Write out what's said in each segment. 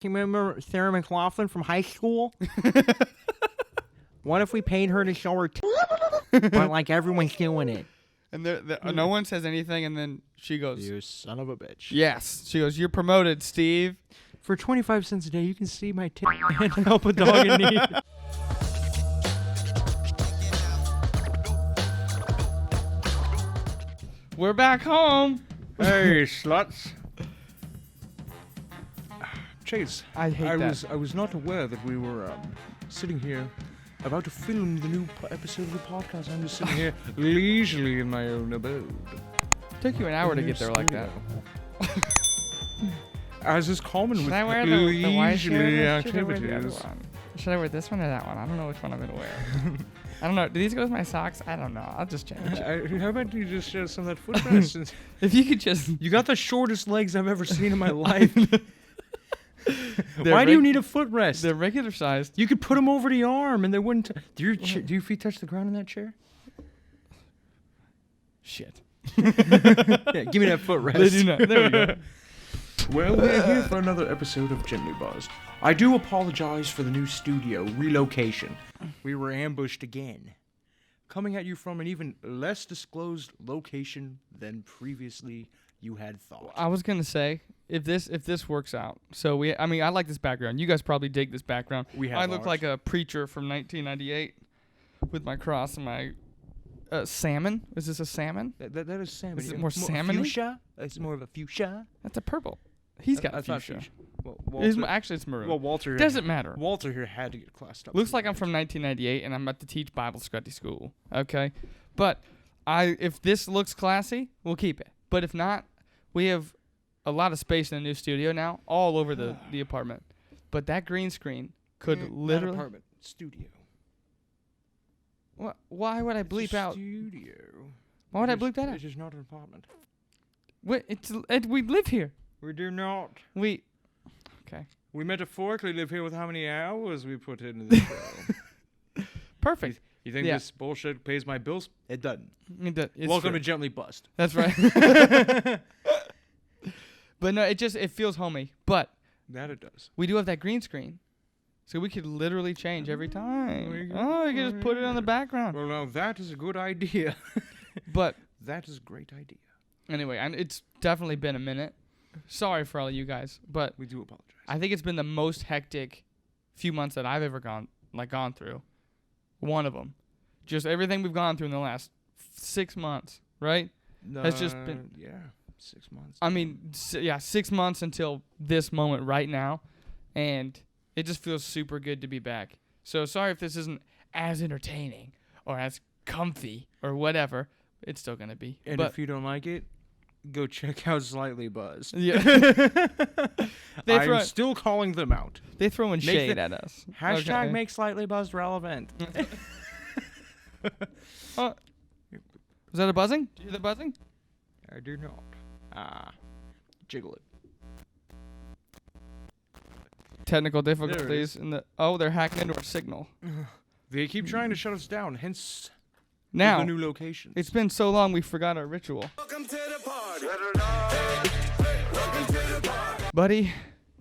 you remember Sarah McLachlan from high school? What if we paid her to show her but like everyone's doing it? And no one says anything, and then she goes, You son of a bitch. yes. She goes, you're promoted, Steve. For 25 cents a day, you can see my and help a dog in need. We're back home. Hey, sluts. Chase, I hate that. I was not aware that we were sitting here about to film the new episode of the podcast. I'm just sitting here leisurely in my own abode. Took you an hour to get there like that. As is common with Should I wear the white shirt leisurely or should I wear the other activities. one? Should I wear this one or that one? I don't know which one I'm going to wear. I don't know. Do these go with my socks? I don't know. I'll just change. How about you just show some of that footrest? If you could just... You got the shortest legs I've ever seen in my life. Why do you need a footrest? They're regular sized. You could put them over the arm and they wouldn't... Do your feet touch the ground in that chair? Shit. Yeah, give me that footrest. They do not. There we go. Well, we're here for another episode of Gently Buzzed. I do apologize for the new studio relocation. We were ambushed again. Coming at you from an even less disclosed location than previously you had thought. I was going to say, if this works out, so I like this background. You guys probably dig this background. I look like a preacher from 1998 with my cross and my salmon. Is this a salmon? That is salmon. Is it more salmon-y? Fuchsia? It's more of a fuchsia. That's a purple. He's got I thought fuchsia. Well, Actually, it's maroon. Well, Walter Doesn't matter. Walter here had to get classed up. Looks like I'm from 1998 and I'm about to teach Bible study school. Okay, but if this looks classy, we'll keep it. But if not, we have a lot of space in the new studio now, all over the apartment. But that green screen could literally... Not apartment, studio. Why would I bleep out? Studio. Why would I bleep that out? It's just not an apartment. We live here. We do not. Okay. We metaphorically live here with how many hours we put into the show. Perfect. You think this bullshit pays my bills? It doesn't. Welcome to Gently Bust. That's right. But no, it feels homey. But that it does. We do have that green screen. So we could literally change every time. You can just put it on the background. Well, now that is a good idea. But that is a great idea. Anyway, and it's definitely been a minute. Sorry for all of you guys, but we do apologize. I think it's been the most hectic few months that I've ever gone through. One of them. Just everything we've gone through in the last 6 months, right? Has just been 6 months. I mean, 6 months until this moment right now, and it just feels super good to be back. So sorry if this isn't as entertaining or as comfy or whatever. It's still going to be. And if you don't like it, go check out Slightly Buzzed. Yeah. I'm still calling them out. They throwing shade at us. Hashtag make Slightly Buzzed relevant. Was that a buzzing? Did you hear the buzzing? I do not. Jiggle it. Technical difficulties they're hacking into our signal. They keep trying to shut us down, hence now the new locations. It's been so long we forgot our ritual. Welcome to the party. Buddy,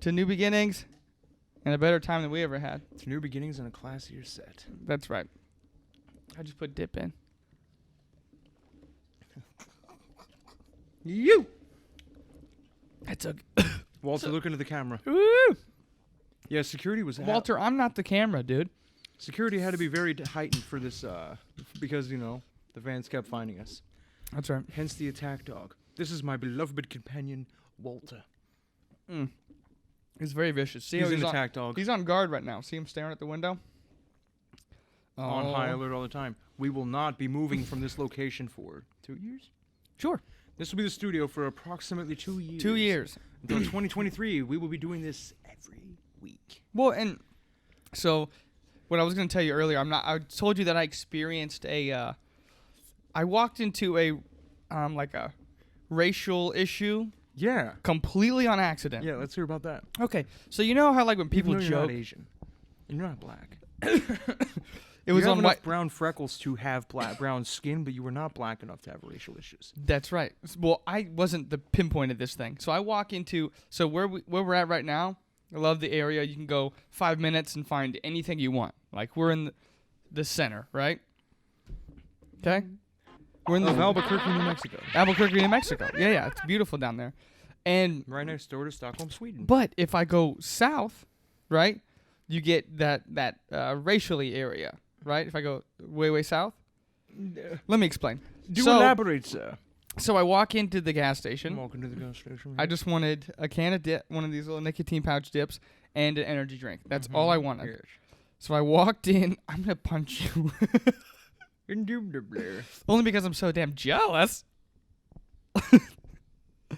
to new beginnings and a better time than we ever had. To new beginnings and a classier set. That's right. I just put dip in. You! That's a... Walter, look into the camera. Woo! Yeah, security was... Walter, I'm not the camera, dude. Security had to be very heightened for this, because, the fans kept finding us. That's right. Hence the attack dog. This is my beloved companion, Walter. He's very vicious. See he's how an attack dog. He's on guard right now. See him staring at the window? On high alert all the time. We will not be moving from this location for 2 years? Sure. This will be the studio for approximately 2 years. 2 years. Until 2023, we will be doing this every week. Well, and so what I was going to tell you earlier, I told you that I experienced I walked into a racial issue. Yeah. Completely on accident. Yeah, let's hear about that. Okay. So you know how when people Even though joke, you're not Asian. And you're not black. It was you have on enough white brown freckles to have brown skin, but you were not black enough to have racial issues. That's right. Well, I wasn't the pinpoint of this thing. So I walk into where we're at right now I love the area. You can go 5 minutes and find anything you want. Like, we're in the center, right? Okay? We're in Albuquerque, New Mexico. Albuquerque, New Mexico. Yeah, it's beautiful down there. And Right next door to Stockholm, Sweden. but if I go south, right, you get that racially area, right? If I go way south. Let me explain. Do So- elaborate, sir. So I walk into the gas station. Welcome to the gas station. I just wanted a can of dip, one of these little nicotine pouch dips, and an energy drink. That's all I wanted. Yes. So I walked in. I'm going to punch you. Indubitably. Only because I'm so damn jealous.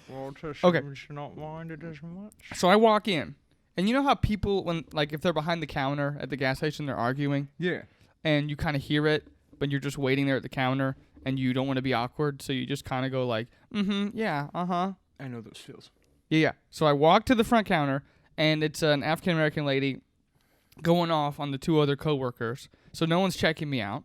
Well, Okay. should not mind it as much. So I walk in. And you know how people, when like if they're behind the counter at the gas station, they're arguing? Yeah. And you kind of hear it, but you're just waiting there at the counter, and you don't want to be awkward, so you just kind of go like, yeah, uh-huh. I know those feels. Yeah. So I walk to the front counter, and it's an African-American lady going off on the two other coworkers. So no one's checking me out.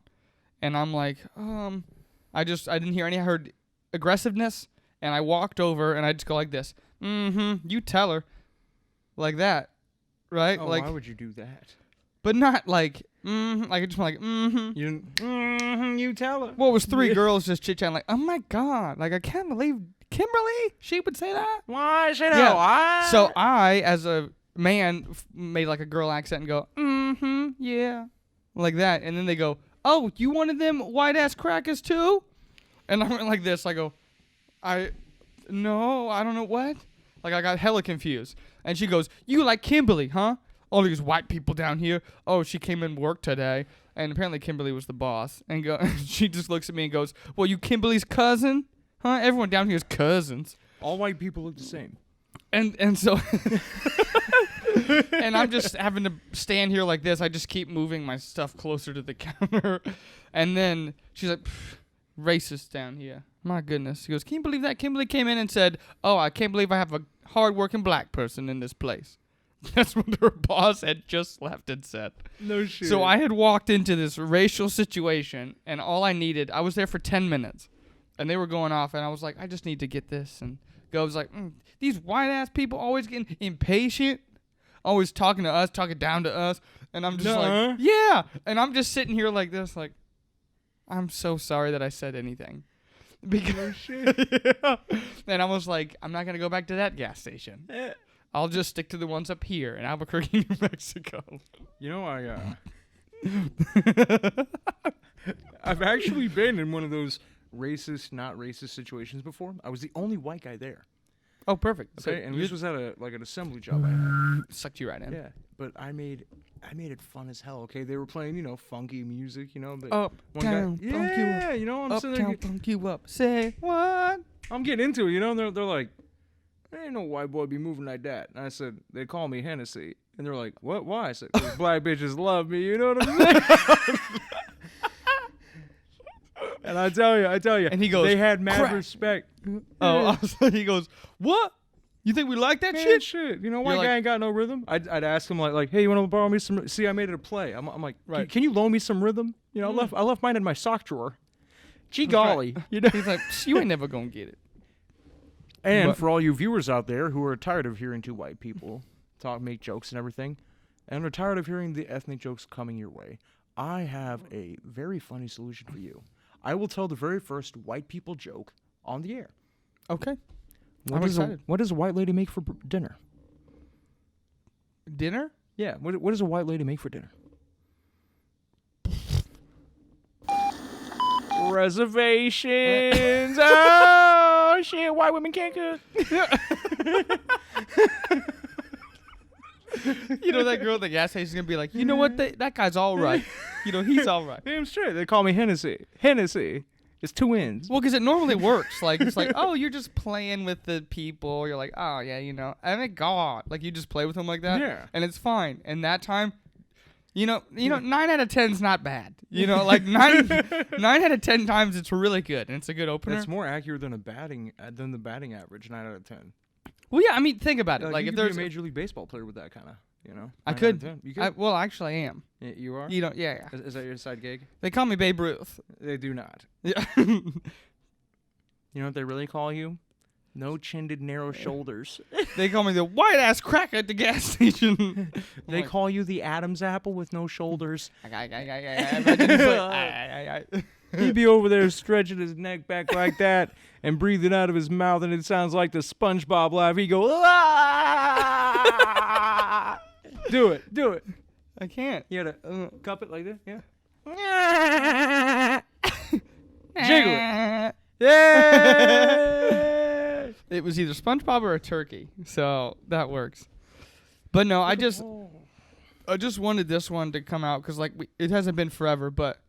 And I'm like, I didn't hear any. I heard aggressiveness, and I walked over, and I just go like this. You tell her. Like that. Right? Oh, like, why would you do that? but not like, like I just went like, You didn't. You tell her. Well, it was three girls just chit-chatting like, oh my God. Like, I can't believe Kimberly, she would say that. Why should Yeah. I? So I, as a man, made like a girl accent and go, yeah. Like that. And then they go, oh, you wanted them white-ass crackers too? And I went like this. I go, no, I don't know what. Like, I got hella confused. And she goes, you like Kimberly, huh? All these white people down here. Oh, she came in work today. And apparently Kimberly was the boss. And she just looks at me and goes, well, you Kimberly's cousin? Huh? Everyone down here is cousins. All white people look the same. And so... and I'm just having to stand here like this. I just keep moving my stuff closer to the counter. And then she's like, racist down here. My goodness. She goes, can you believe that? Kimberly came in and said, oh, I can't believe I have a hard-working black person in this place. That's what her boss had just left and said. No shit. So I had walked into this racial situation, and all I needed, I was there for 10 minutes. And they were going off, and I was like, I just need to get this. And I was like, these white-ass people always getting impatient. Always talking to us, talking down to us. And I'm just like, yeah. And I'm just sitting here like this, like, I'm so sorry that I said anything. Because yeah. And I was like, I'm not going to go back to that gas station. I'll just stick to the ones up here in Albuquerque, New Mexico. You know, I've actually been in one of those racist, not racist situations before. I was the only white guy there. Oh, perfect. Okay, So and this was at an assembly job I had. sucked you right in. Yeah, but I made it fun as hell. Okay, they were playing, funky music, But Up, one down, guy, funk you up. yeah, I'm Up, sitting there, down, funk you up. Say what? I'm getting into it, and they're like, there ain't no white boy be moving like that. And I said, they call me Hennessy, and they're like, what? Why? I said, 'cause black bitches love me. You know what I'm saying? And I tell you, And he goes, they had mad "Crack." respect. Oh, he goes, what? You think we like that Man, shit? White like- guy ain't got no rhythm. I'd ask him like, hey, you want to borrow me some? See, I made it a play. I'm like, Right. can you loan me some rhythm? I left mine in my sock drawer. Gee That's golly, right. He's like, you ain't never gonna get it. And But- for all you viewers out there who are tired of hearing two white people make jokes and everything, and are tired of hearing the ethnic jokes coming your way, I have a very funny solution for you. I will tell the very first white people joke on the air. Okay. What I'm does excited. what does a white lady make for dinner? Dinner? Yeah, what does a white lady make for dinner? Reservations. Oh shit! White women can't cook. That girl at the gas station's gonna be like, you know what? That guy's all right. He's all right. Damn straight. They call me Hennessy. Hennessy. It's two ends. Well, because it normally works. Like, it's like, oh, you're just playing with the people. You're like, oh, yeah, I mean, God. Like, you just play with them like that. Yeah. And it's fine. And that time, 9 out of 10 is not bad. Like 9 out of 10 times it's really good. And it's a good opener. That's more accurate than the batting average, 9 out of 10. Well, yeah, I mean, think about it. Like you if could there's be a Major League Baseball player with that kind of, I 9 out could. of 10. You could? Well, actually, I am. Yeah, you are? Yeah. Is that your side gig? They call me Babe Ruth. They do not. Yeah. You know what they really call you? No chinned, narrow shoulders. They call me the white ass crack at the gas station. They call you the Adam's apple with no shoulders. He'd be over there stretching his neck back like that and breathing out of his mouth, and it sounds like the SpongeBob laugh. He'd go, ah! Do it. I can't. You gotta cup it like this, yeah. Jiggle it. Yeah! It was either SpongeBob or a turkey, so that works. But no, I just wanted this one to come out because it hasn't been forever, but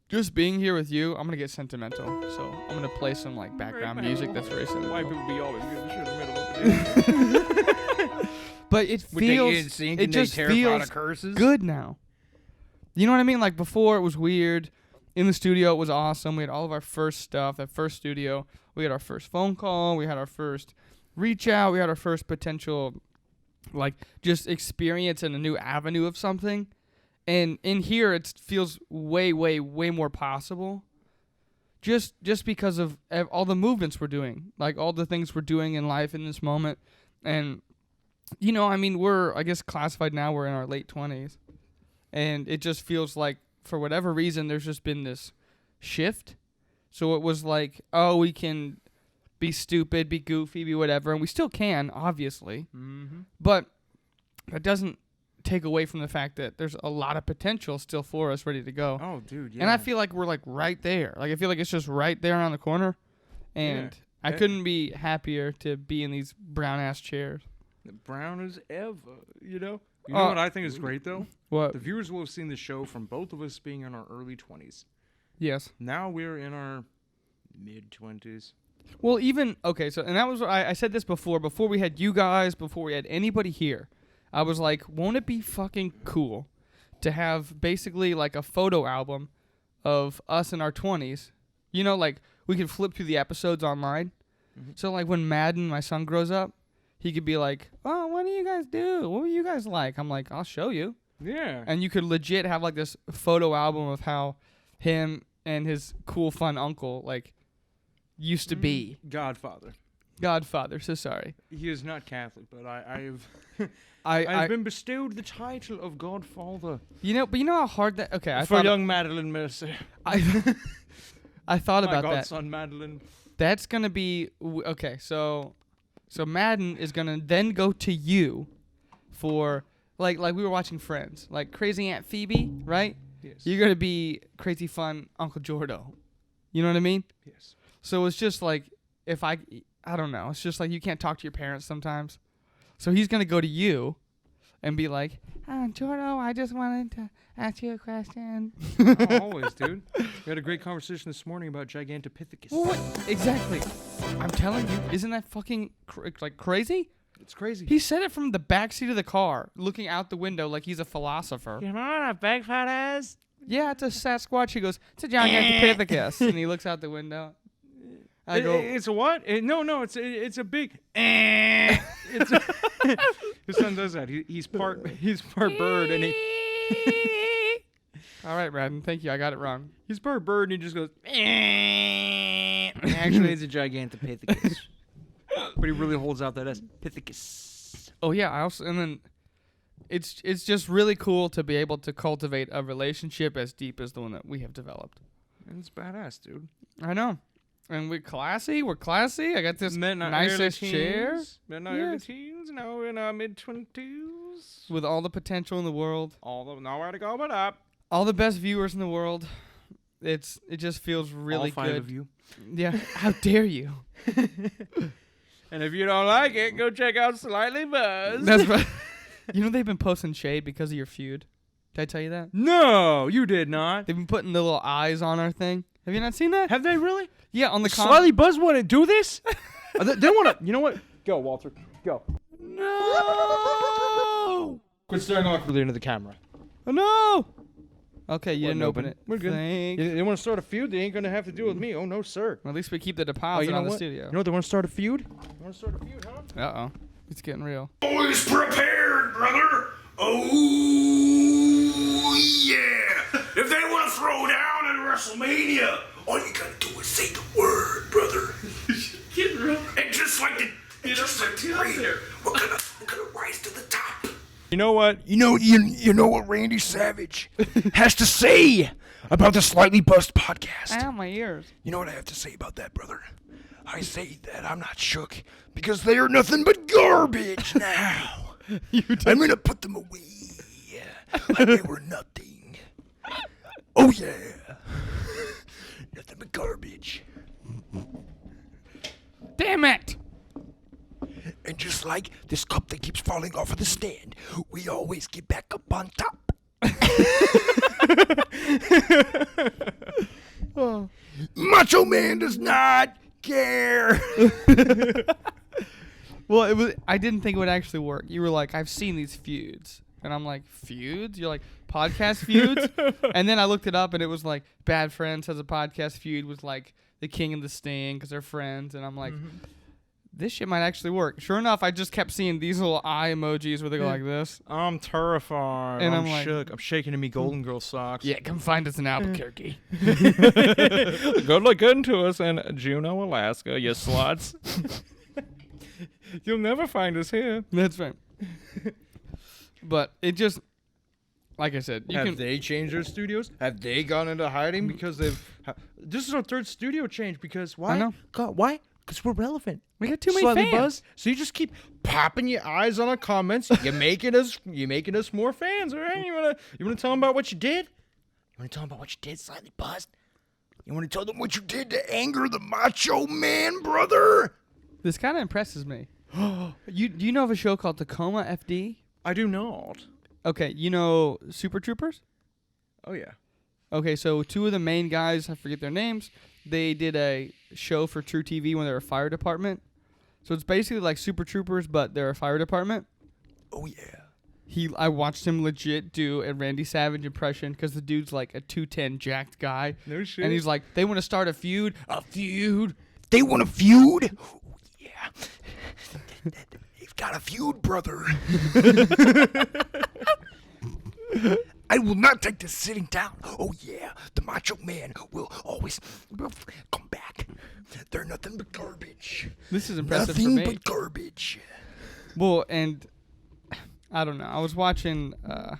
just being here with you, I'm gonna get sentimental. So I'm gonna play some background music that's very sentimental. White people be always good shit in the middle of the day. But it feels good now. You know what I mean? Like before, it was weird. In the studio, it was awesome. We had all of our first stuff. That first studio, we had our first phone call. We had our first reach out. We had our first potential, just experience in a new avenue of something. And in here, it feels way, way, way more possible. Just because of all the movements we're doing, all the things we're doing in life in this moment. And, we're, I guess, classified now. We're in our late 20s. And it just feels like, for whatever reason, there's just been this shift. So it was we can be stupid, be goofy, be whatever. And we still can, obviously. Mm-hmm. But that doesn't take away from the fact that there's a lot of potential still for us ready to go. Oh, dude, yeah. And I feel like we're right there. I feel like it's just right there around the corner. And I couldn't be happier to be in these brown-ass chairs. Brown as ever, You know what I think is great, though? What? The viewers will have seen the show from both of us being in our early 20s. Yes. Now we're in our mid-20s. Well, and that was what I said this before we had you guys, before we had anybody here. I was like, won't it be fucking cool to have basically a photo album of us in our 20s? We could flip through the episodes online. Mm-hmm. So, when Madden, my son, grows up, he could be like, oh, what do you guys do? What were you guys like? I'm like, I'll show you. Yeah. And you could legit have this photo album of how him and his cool, fun uncle used to be. Godfather, so sorry. He is not Catholic, but I've been bestowed the title of Godfather. But you know how hard that... Okay, for young Madeline Mercer. I thought about that. My godson, Madeline. That's going to be... Okay, so Madden is going to then go to you for... Like we were watching Friends. Crazy Aunt Phoebe, right? Yes. You're going to be crazy fun Uncle Jordo. You know what I mean? Yes. So it's just if I don't know. It's just you can't talk to your parents sometimes. So he's going to go to you and be like, Jordo, I just wanted to ask you a question. Always, dude. We had a great conversation this morning about Gigantopithecus. What? Exactly. I'm telling you, isn't that fucking crazy? It's crazy. He said it from the backseat of the car, looking out the window like he's a philosopher. You know what a big fat is? Yeah, it's a Sasquatch. He goes, it's a Gigantopithecus. And he looks out the window. I go, it's a what? No, it's a big. It's a his son does that. He's part bird and he. All right, Madden. Thank you. I got it wrong. He's part bird and he just goes. Actually, it's a Gigantopithecus. But he really holds out that S. Pithecus. Oh yeah, and then it's just really cool to be able to cultivate a relationship as deep as the one that we have developed. And it's badass, dude. I know. And we're classy. I got this nicest chair. Men in our early teens, now we're in our mid-20s. With all the potential in the world. Nowhere to go but up. All the best viewers in the world. It just feels really good. All 5 of you. Yeah. How dare you? And if you don't like it, go check out Slightly Buzzed. That's right. They've been posting shade because of your feud. Did I tell you that? No, you did not. They've been putting the little eyes on our thing. Have you not seen that? Have they really? Yeah, on the Slightly Buzzed want to do this? They want to. You know what? Go, Walter. Go. No! Quit staring awkwardly into the camera. Oh, no! Okay, you didn't open it. We're good. They want to start a feud? They ain't going to have to deal with me. Oh, no, sir. Well, at least we keep the deposit on the studio. You know what? They want to start a feud? They want to start a feud, huh? Uh-oh. It's getting real. Always prepared, brother. Oh, yeah. If they want to throw down at WrestleMania, all you got to do is say the word, brother. And just just like the great. We're gonna rise to the top. You know what? You know what Randy Savage has to say about the Slightly Bust podcast. Ow, my ears. You know what I have to say about that, brother? I say that I'm not shook because they are nothing but garbage now. I'm gonna put them away like they were nothing. Oh yeah, nothing but garbage. Damn it! And just like this cup that keeps falling off of the stand, we always get back up on top. Macho Man does not care. Well, I didn't think it would actually work. You were like, I've seen these feuds. And I'm like, feuds? You're like, podcast feuds? And then I looked it up, and it was like, Bad Friends has a podcast feud with, like, the King and the Sting because they're friends. And I'm like, this shit might actually work. Sure enough, I just kept seeing these little eye emojis where they go like this. I'm terrified. And I'm I'm like, shook. I'm shaking in me Golden Girl socks. Yeah, come find us in Albuquerque. Good luck into us in Juneau, Alaska, you sluts. You'll never find us here. That's right. But it just, like I said, Have they changed their studios? Have they gone into hiding because they've... This is our third studio change because why? I know. God, why? Because we're relevant. We got too many Slightly fans. Buzz. So you just keep popping your eyes on our comments. You're making us more fans, all right? You wanna tell them about what you did? You wanna tell them about what you did, Slightly Buzzed? You wanna tell them what you did to anger the Macho Man, brother? This kind of impresses me. Do you know of a show called Tacoma FD? I do not. Okay, you know Super Troopers? Oh yeah. Okay, so two of the main guys, I forget their names, they did a show for True TV when they were a fire department. So it's basically like Super Troopers, but they're a fire department. Oh yeah. I watched him legit do a Randy Savage impression because the dude's like a 210 jacked guy. No shit. And he's like, they want to start a feud. A feud? They want a feud? Oh, yeah. They've got a feud, brother. I will not take this sitting down. Oh, yeah. The Macho Man will always come back. They're nothing but garbage. This is impressive Nothing for me. but garbage. Well, and I don't know. I was watching, I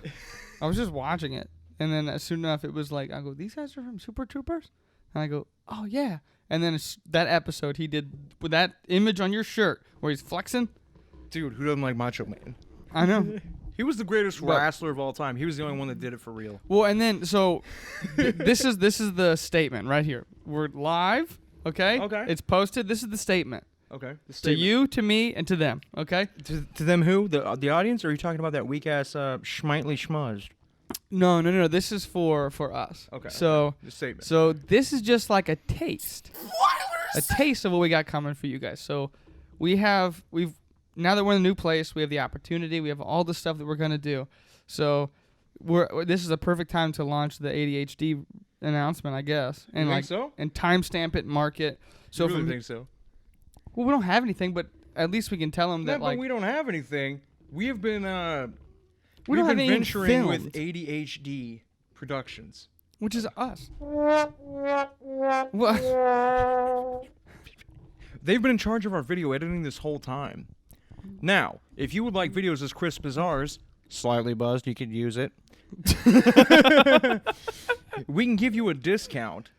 was just watching it. And then soon enough, it was like, I go, these guys are from Super Troopers? And I go, oh, yeah. And then that episode he did with that image on your shirt where he's flexing. Dude, who doesn't like Macho Man? I know. He was the greatest wrestler of all time. He was the only one that did it for real. Well, and then, so this is the statement right here. We're live, okay? Okay. It's posted. This is the statement. Okay. To you, to me, and to them, okay? To them who? The audience? Or are you talking about that weak-ass schmeitly schmuzd? No. This is for us. Okay. So, The statement. so this is just like a taste. A taste of what we got coming for you guys. So we've now that we're in a new place, we have the opportunity. We have all the stuff that we're gonna do. So this is a perfect time to launch the ADHD announcement, I guess. And You think so? And timestamp it, mark it. So you really think so? Well, we don't have anything, but at least we can tell them No, that but we don't have anything. We have been we don't have anything venturing with filmed. ADHD Productions. Which is us. What? They've been in charge of our video editing this whole time. Now, if you would like videos as crisp as ours, Slightly Buzzed, you could use it. We can give you a discount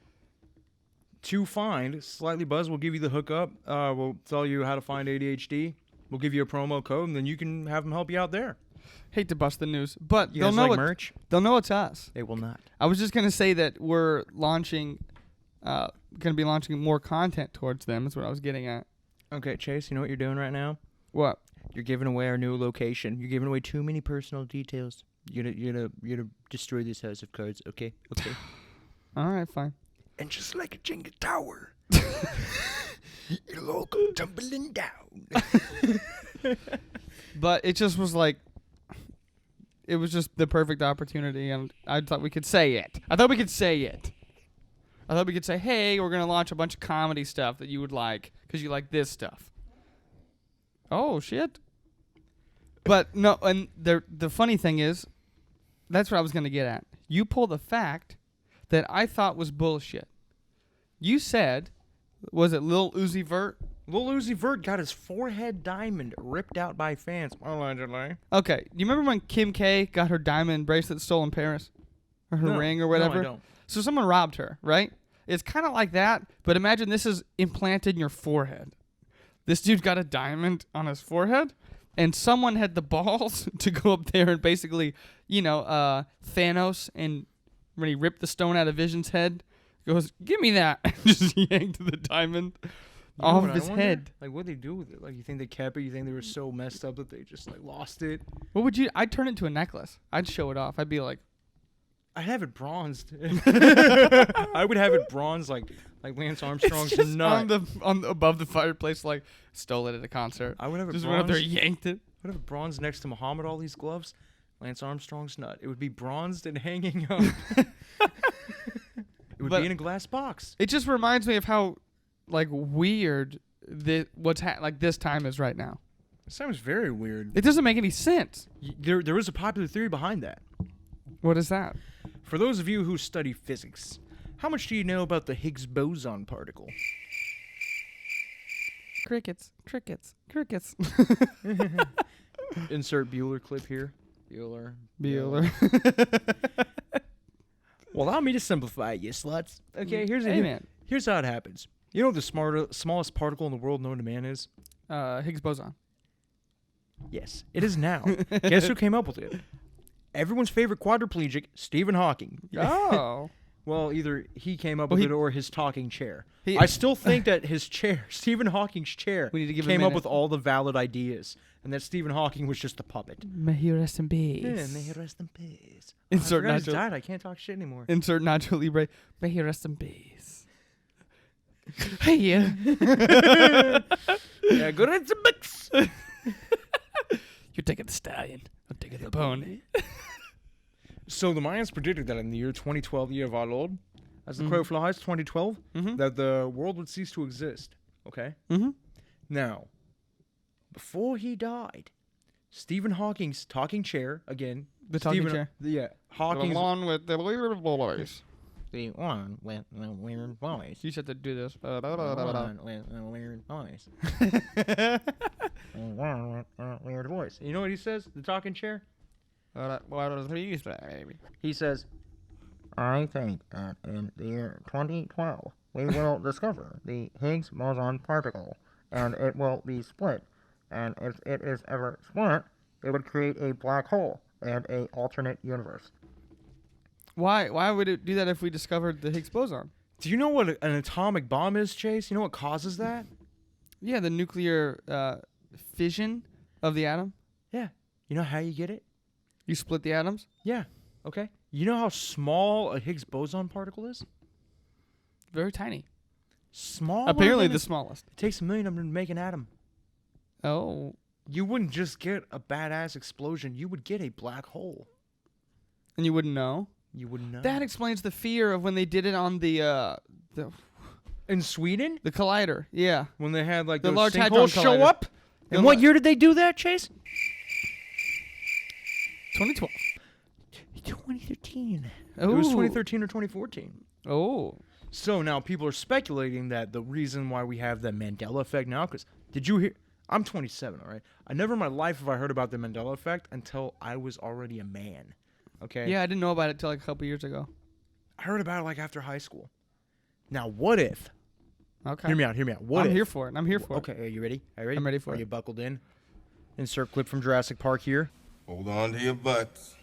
to find Slightly Buzzed. We'll give you the hookup. We'll tell you how to find ADHD. We'll give you a promo code, and then you can have them help you out there. Hate to bust the news, but You they'll guys know like it. merch? They'll know it's us. They will not. I was just gonna say that we're launching, gonna be launching more content towards them. That's what I was getting at. Okay, Chase, you know what you're doing right now? What? You're giving away our new location. You're giving away too many personal details. You're gonna destroy this house of cards. Okay. All right, fine. And just like a Jenga tower, it'll all go tumbling down. But it just was like, it was just the perfect opportunity, and I thought we could say it. I thought we could say, hey, we're gonna launch a bunch of comedy stuff that you would like because you like this stuff. Oh shit! But no, and the funny thing is, that's what I was gonna get at. You pulled a fact that I thought was bullshit. You said, was it Lil Uzi Vert Lil Uzi Vert got his forehead diamond ripped out by fans. Allegedly. Okay, you remember when Kim K got her diamond bracelet stolen in Paris? Or her ring or whatever? No, I don't. So someone robbed her, right? It's kind of like that, but imagine this is implanted in your forehead. This dude got a diamond on his forehead, and someone had the balls to go up there and basically, Thanos, and when he ripped the stone out of Vision's head, goes, "Give me that." Just yanked the diamond off of his head. Like, what'd they do with it? Like, you think they kept it? You think they were so messed up that they just, like, lost it? What would you... I'd turn it into a necklace. I'd show it off. I'd be like... I'd have it bronzed. I would have it bronzed like Lance Armstrong's just nut. above the fireplace, like, stole it at a concert. I would have it just bronzed. went up there, yanked it. I would have it bronzed next to Muhammad Ali's gloves. Lance Armstrong's nut. It would be bronzed and hanging up. It would be in a glass box. It just reminds me of how, like, weird this time is right now. It sounds very weird. It doesn't make any sense. There is a popular theory behind that. What is that? For those of you who study physics, how much do you know about the Higgs boson particle? Crickets. Insert Bueller clip here. Bueller. Well, allow me to simplify, you sluts. Okay, here's how it happens. You know what the smallest particle in the world known to man is? Higgs boson. Yes, it is now. Guess who came up with it? Everyone's favorite quadriplegic, Stephen Hawking. Oh. Well, either he came up with it or his talking chair. I still think that his chair, Stephen Hawking's chair, came up with all the valid ideas, and that Stephen Hawking was just a puppet. May he rest in peace. Yeah, may he rest in peace. Insert I died. I can't talk shit anymore. Insert Nacho Libre. May he rest in peace. Hey, yeah. Yeah, go to the books. You're taking the stallion. I'm taking the pony. So the Mayans predicted that in the year 2012, the year of our Lord, as the crow flies, 2012, that the world would cease to exist. Okay? Mm-hmm. Now, before he died, Stephen Hawking's talking chair, again. The talking chair? Yeah. Hawking's... The one with the weird voice. The one with the weird voice. You said to do this. The one with the weird voice. Weird voice. You know what he says? The talking chair? He says, I think that in the year 2012, we will discover the Higgs boson particle, and it will be split. And if it is ever split, it would create a black hole and an alternate universe. Why would it do that if we discovered the Higgs boson? Do you know what an atomic bomb is, Chase? You know what causes that? Yeah, the nuclear fission of the atom. Yeah. You know how you get it? You split the atoms? Yeah. Okay. You know how small a Higgs boson particle is? Very tiny. Small? Apparently the smallest. It takes 1 million of them to make an atom. Oh. You wouldn't just get a badass explosion. You would get a black hole. And you wouldn't know? You wouldn't know. That explains the fear of when they did it on the in Sweden? The collider, yeah. When they had like the those Large Hadron sinkholes show Collider. up? And what year did they do that, Chase? 2012. 2013. Ooh. It was 2013 or 2014. Oh. So now people are speculating that the reason why we have the Mandela effect now, because did you hear? I'm 27, all right? I never in my life have I heard about the Mandela effect until I was already a man. Okay? Yeah, I didn't know about it till like a couple years ago. I heard about it like after high school. Now, what if? Okay. Hear me out. I'm here for it. Okay, are you ready? Are you ready? I'm ready for Are it. you buckled in? Insert clip from Jurassic Park here. Hold on to your butts.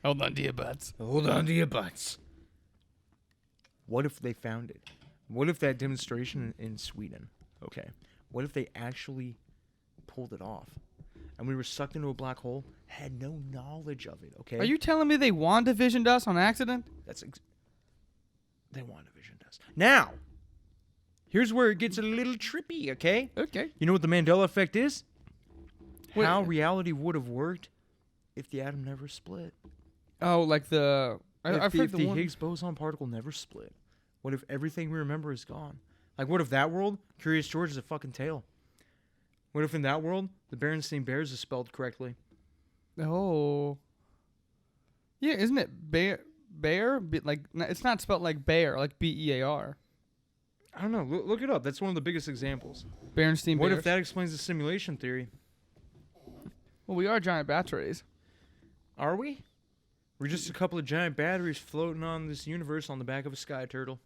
Hold on to your butts. Hold on to your butts. What if they found it? What if that demonstration in Sweden, okay, what if they actually pulled it off? And we were sucked into a black hole, had no knowledge of it, okay? Are you telling me they WandaVisioned us on accident? They WandaVisioned us. Now, here's where it gets a little trippy, okay? Okay. You know what the Mandela effect is? Wait. How reality would have worked if the atom never split. Oh, like the... I've heard if the the one... Higgs boson particle never split. What if everything we remember is gone? Like, what if that world, Curious George is a fucking tail? What if in that world, the Berenstain Bears is spelled correctly? Oh. Yeah, isn't it Bear? It's not spelled like bear, like Bear. I don't know. Look it up. That's one of the biggest examples. Berenstein What Bears. if that explains the simulation theory? Well, we are giant batteries. Are we? We're just a couple of giant batteries floating on this universe on the back of a sky turtle.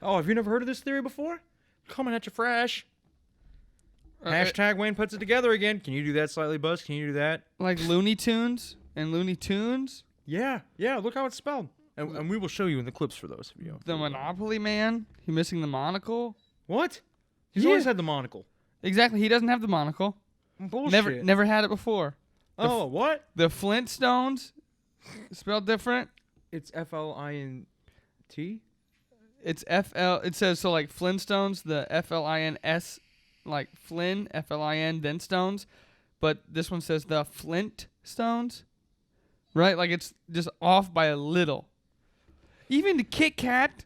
Oh, have you never heard of this theory before? Coming at you fresh. Hashtag Wayne puts it together again. Can you do that, Slightly Buzz? Can you do that? Like Looney Tunes and Looney Tunes? Yeah. Look how it's spelled. And we will show you in the clips for those of you. The Monopoly Man? He missing the monocle? What? He's Yeah. always had the monocle. Exactly. He doesn't have the monocle. Bullshit. Never had it before. Oh, what? The Flintstones, spelled different. It's Flint. It's FL. It says so like Flintstones, the FLINS, like Flynn, FLIN, then Stones. But this one says the Flintstones, right? Like it's just off by a little. Even the Kit Kat,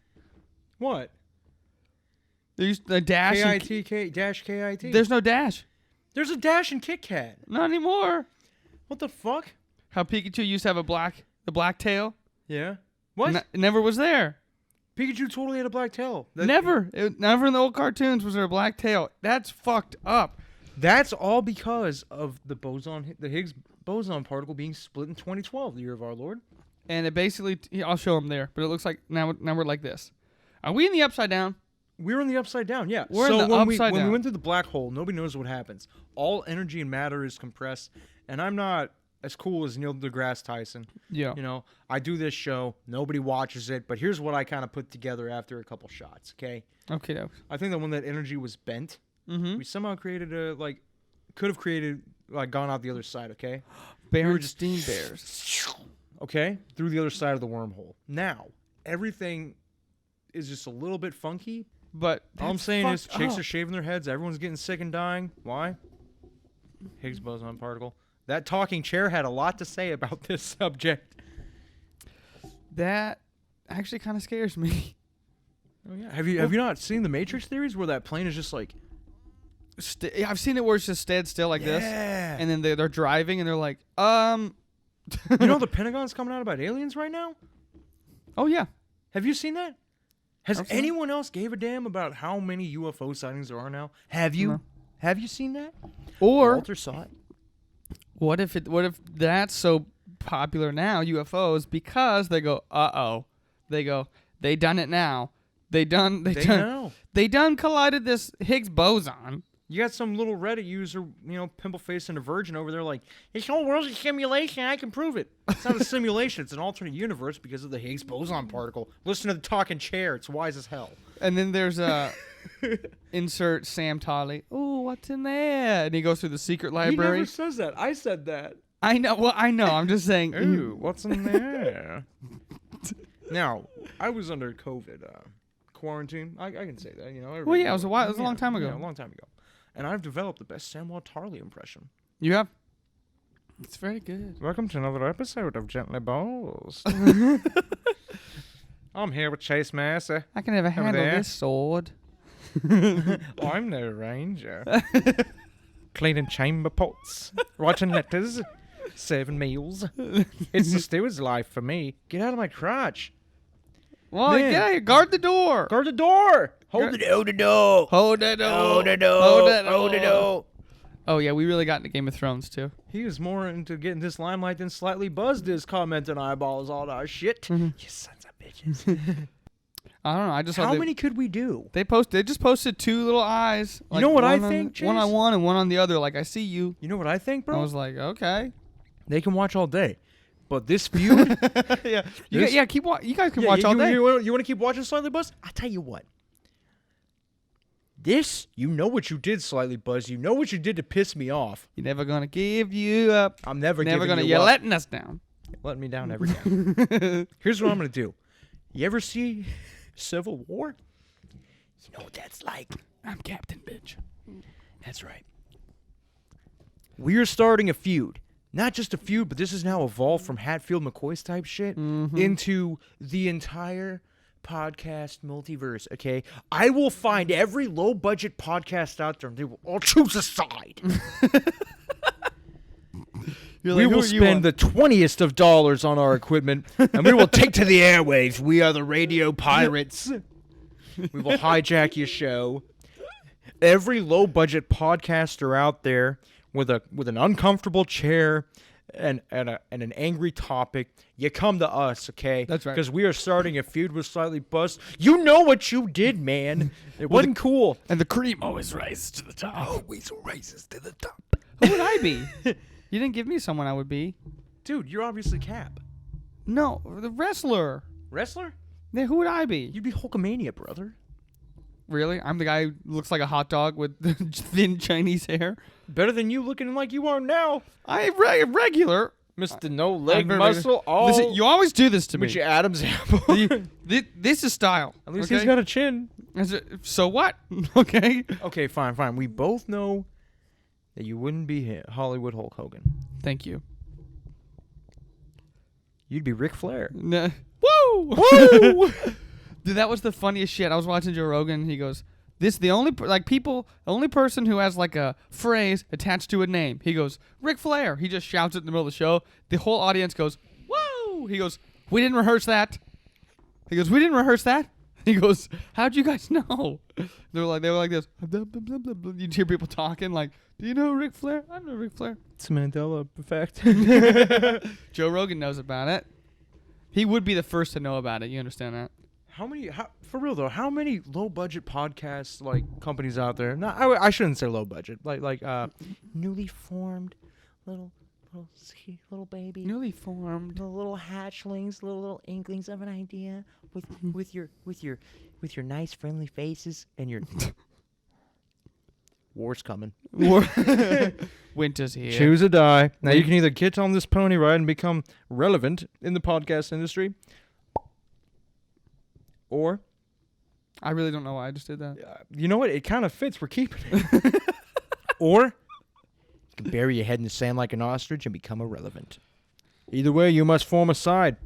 What? there's the dash. KIT dash KIT. There's no dash. There's a dash in Kit Kat. Not anymore. What the fuck? How Pikachu used to have the black tail. Yeah. What? It never was there. Pikachu totally had a black tail. Never in the old cartoons was there a black tail. That's fucked up. That's all because of the Higgs boson particle being split in 2012, the year of our Lord. And it basically, I'll show them there, but it looks like now we're like this. Are we in the upside down? We're in the upside down, yeah. We're in the upside when down. we went through the black hole, nobody knows what happens. All energy and matter is compressed, and I'm not as cool as Neil deGrasse Tyson. Yeah. You know, I do this show, nobody watches it, but here's what I kind of put together after a couple shots, okay? Okay, no. I think that when that energy was bent, Mm-hmm. we somehow created gone out the other side, okay? Berenstein Bears. Okay? Through the other side of the wormhole. Now, everything is just a little bit funky. But All I'm saying is chicks up. are shaving their heads. Everyone's getting sick and dying. Why? Higgs boson particle. That talking chair had a lot to say about this subject. That actually kind of scares me. Oh yeah. Have you not seen the Matrix theories where that plane is just like I've seen it where it's just dead still like this, Yeah. and then they're driving and they're like, You know the Pentagon's coming out about aliens right now? Oh yeah. Have you seen that? Has I've seen anyone else gave a damn about how many UFO sightings there are now? Have you? No. Have you seen that? Or Walter saw it. what if that's so popular now, UFOs, because they go, they done it now. They done collided this Higgs boson. You got some little Reddit user, pimple face and a virgin over there like, this whole world's a simulation, I can prove it. It's not a simulation, it's an alternate universe because of the Higgs boson particle. Listen to the talking chair, it's wise as hell. And then there's insert Sam Tolley. Ooh, what's in there? And he goes through the secret library. He never says that. I said that. I know. Well, I know. I'm just saying. Ooh, what's in there? Now, I was under COVID quarantine. I can say that, Well, yeah, it was a while. It was a long time ago. Yeah, a long time ago. And I've developed the best Samuel Tarley impression. You have? It's very good. Welcome to another episode of Gently Balls. I'm here with Chase Mercer. I can never handle there. this sword. I'm no ranger. Cleaning chamber pots, writing letters, serving meals. It's the steward's life for me. Get out of my crotch. Well, Man. get out here. Guard the door. Guard the door. Hold the door. Hold the door. Hold the door. Hold the door. Hold the door. Oh, yeah. We really got into Game of Thrones, too. He is more into getting this limelight than Slightly Buzzed is commenting eyeballs all our shit. Mm-hmm. You sons of bitches. I don't know. I just saw How they, many could we do? They just posted two little eyes. You know what I one think, one on Chase? one and one on the other. Like, I see you. You know what I think, bro? I was like, okay. They can watch all day. But this feud... Yeah. You This- guys can watch all day. You want to keep watching Slightly Buzzed? I'll tell you what. This, you know what you did, Slightly Buzzed. You know what you did to piss me off. You're never going to give you up. I'm never Never giving going to. you You're up. letting us down. You're letting me down every time. Here's what I'm going to do. You ever see Civil War? You know what that's like. I'm Captain Bitch. That's right. We're starting a feud. Not just a feud, but this has now evolved from Hatfield McCoy's type shit into the entire podcast multiverse, okay? I will find every low-budget podcast out there, and they will all choose a side. You're We like, will "Who are you spend on?" the 20th of dollars on our equipment, and we will take to the airwaves. We are the radio pirates. We will hijack your show. Every low-budget podcaster out there with an uncomfortable chair and an angry topic, you come to us, okay? That's right. Because we are starting a feud with Slightly Bust. You know what you did, man. It wasn't cool. And the cream always rises to the top. Always races to the top. Who would I be? You didn't give me someone I would be. Dude, you're obviously Cap. No, the wrestler. Wrestler? Then who would I be? You'd be Hulkamania, brother. Really? I'm the guy who looks like a hot dog with thin Chinese hair. Better than you looking like you are now. I'm regular. Mr. No Leg I'm very Muscle. All Listen, you always do this to me. with your Adam's apple. This is style. At least okay? he's got a chin. So what? Okay. Okay, fine. We both know that you wouldn't be Hollywood Hulk Hogan. Thank you. You'd be Ric Flair. Woo! Woo! Dude, that was the funniest shit. I was watching Joe Rogan. And he goes, "This the only the only person who has like a phrase attached to a name." He goes, "Ric Flair." He just shouts it in the middle of the show. The whole audience goes, "Woo!" He goes, "We didn't rehearse that." He goes, "We didn't rehearse that." He goes, "How'd you guys know?" They were like this. You hear people talking like, "Do you know Ric Flair?" I know Ric Flair. It's a Mandela effect. Joe Rogan knows about it. He would be the first to know about it. You understand that? For real though, how many low budget podcasts like companies out there? No, I shouldn't say low budget. Like newly formed little baby. Newly formed. The little hatchlings, little inklings of an idea with your nice friendly faces and your war's coming. Winter's here. Choose a die. Now you can either get on this pony ride and become relevant in the podcast industry, or I really don't know why I just did that. you know what? It kind of fits. We're keeping it. Or you can bury your head in the sand like an ostrich and become irrelevant. Either way, you must form a side.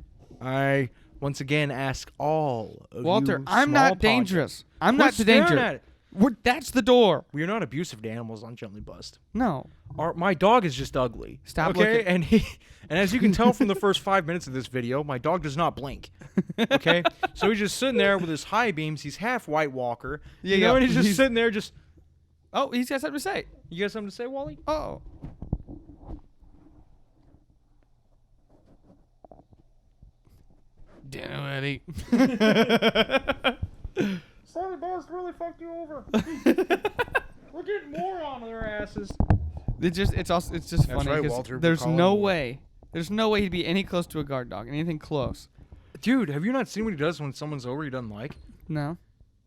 I once again ask all of Walter, you I'm small not dangerous. I'm Quit not the staring danger. at it. That's the door. We are not abusive to animals on Gently Bust. No. My dog is just ugly. Stop okay? looking. And as you can tell from the first 5 minutes of this video, my dog does not blink. Okay? So he's just sitting there with his high beams. He's half White Walker. Yeah, you know, yeah. and he's just sitting there just... Oh, he's got something to say. You got something to say, Wally? Oh. Dinner ready. Sorry, boss, really fucked you over. We're getting more on their asses. It's just That's funny right, because Walter, we're there's calling no you. way he'd be any close to a guard dog. Anything close. Dude, have you not seen what he does when someone's over he doesn't like? No.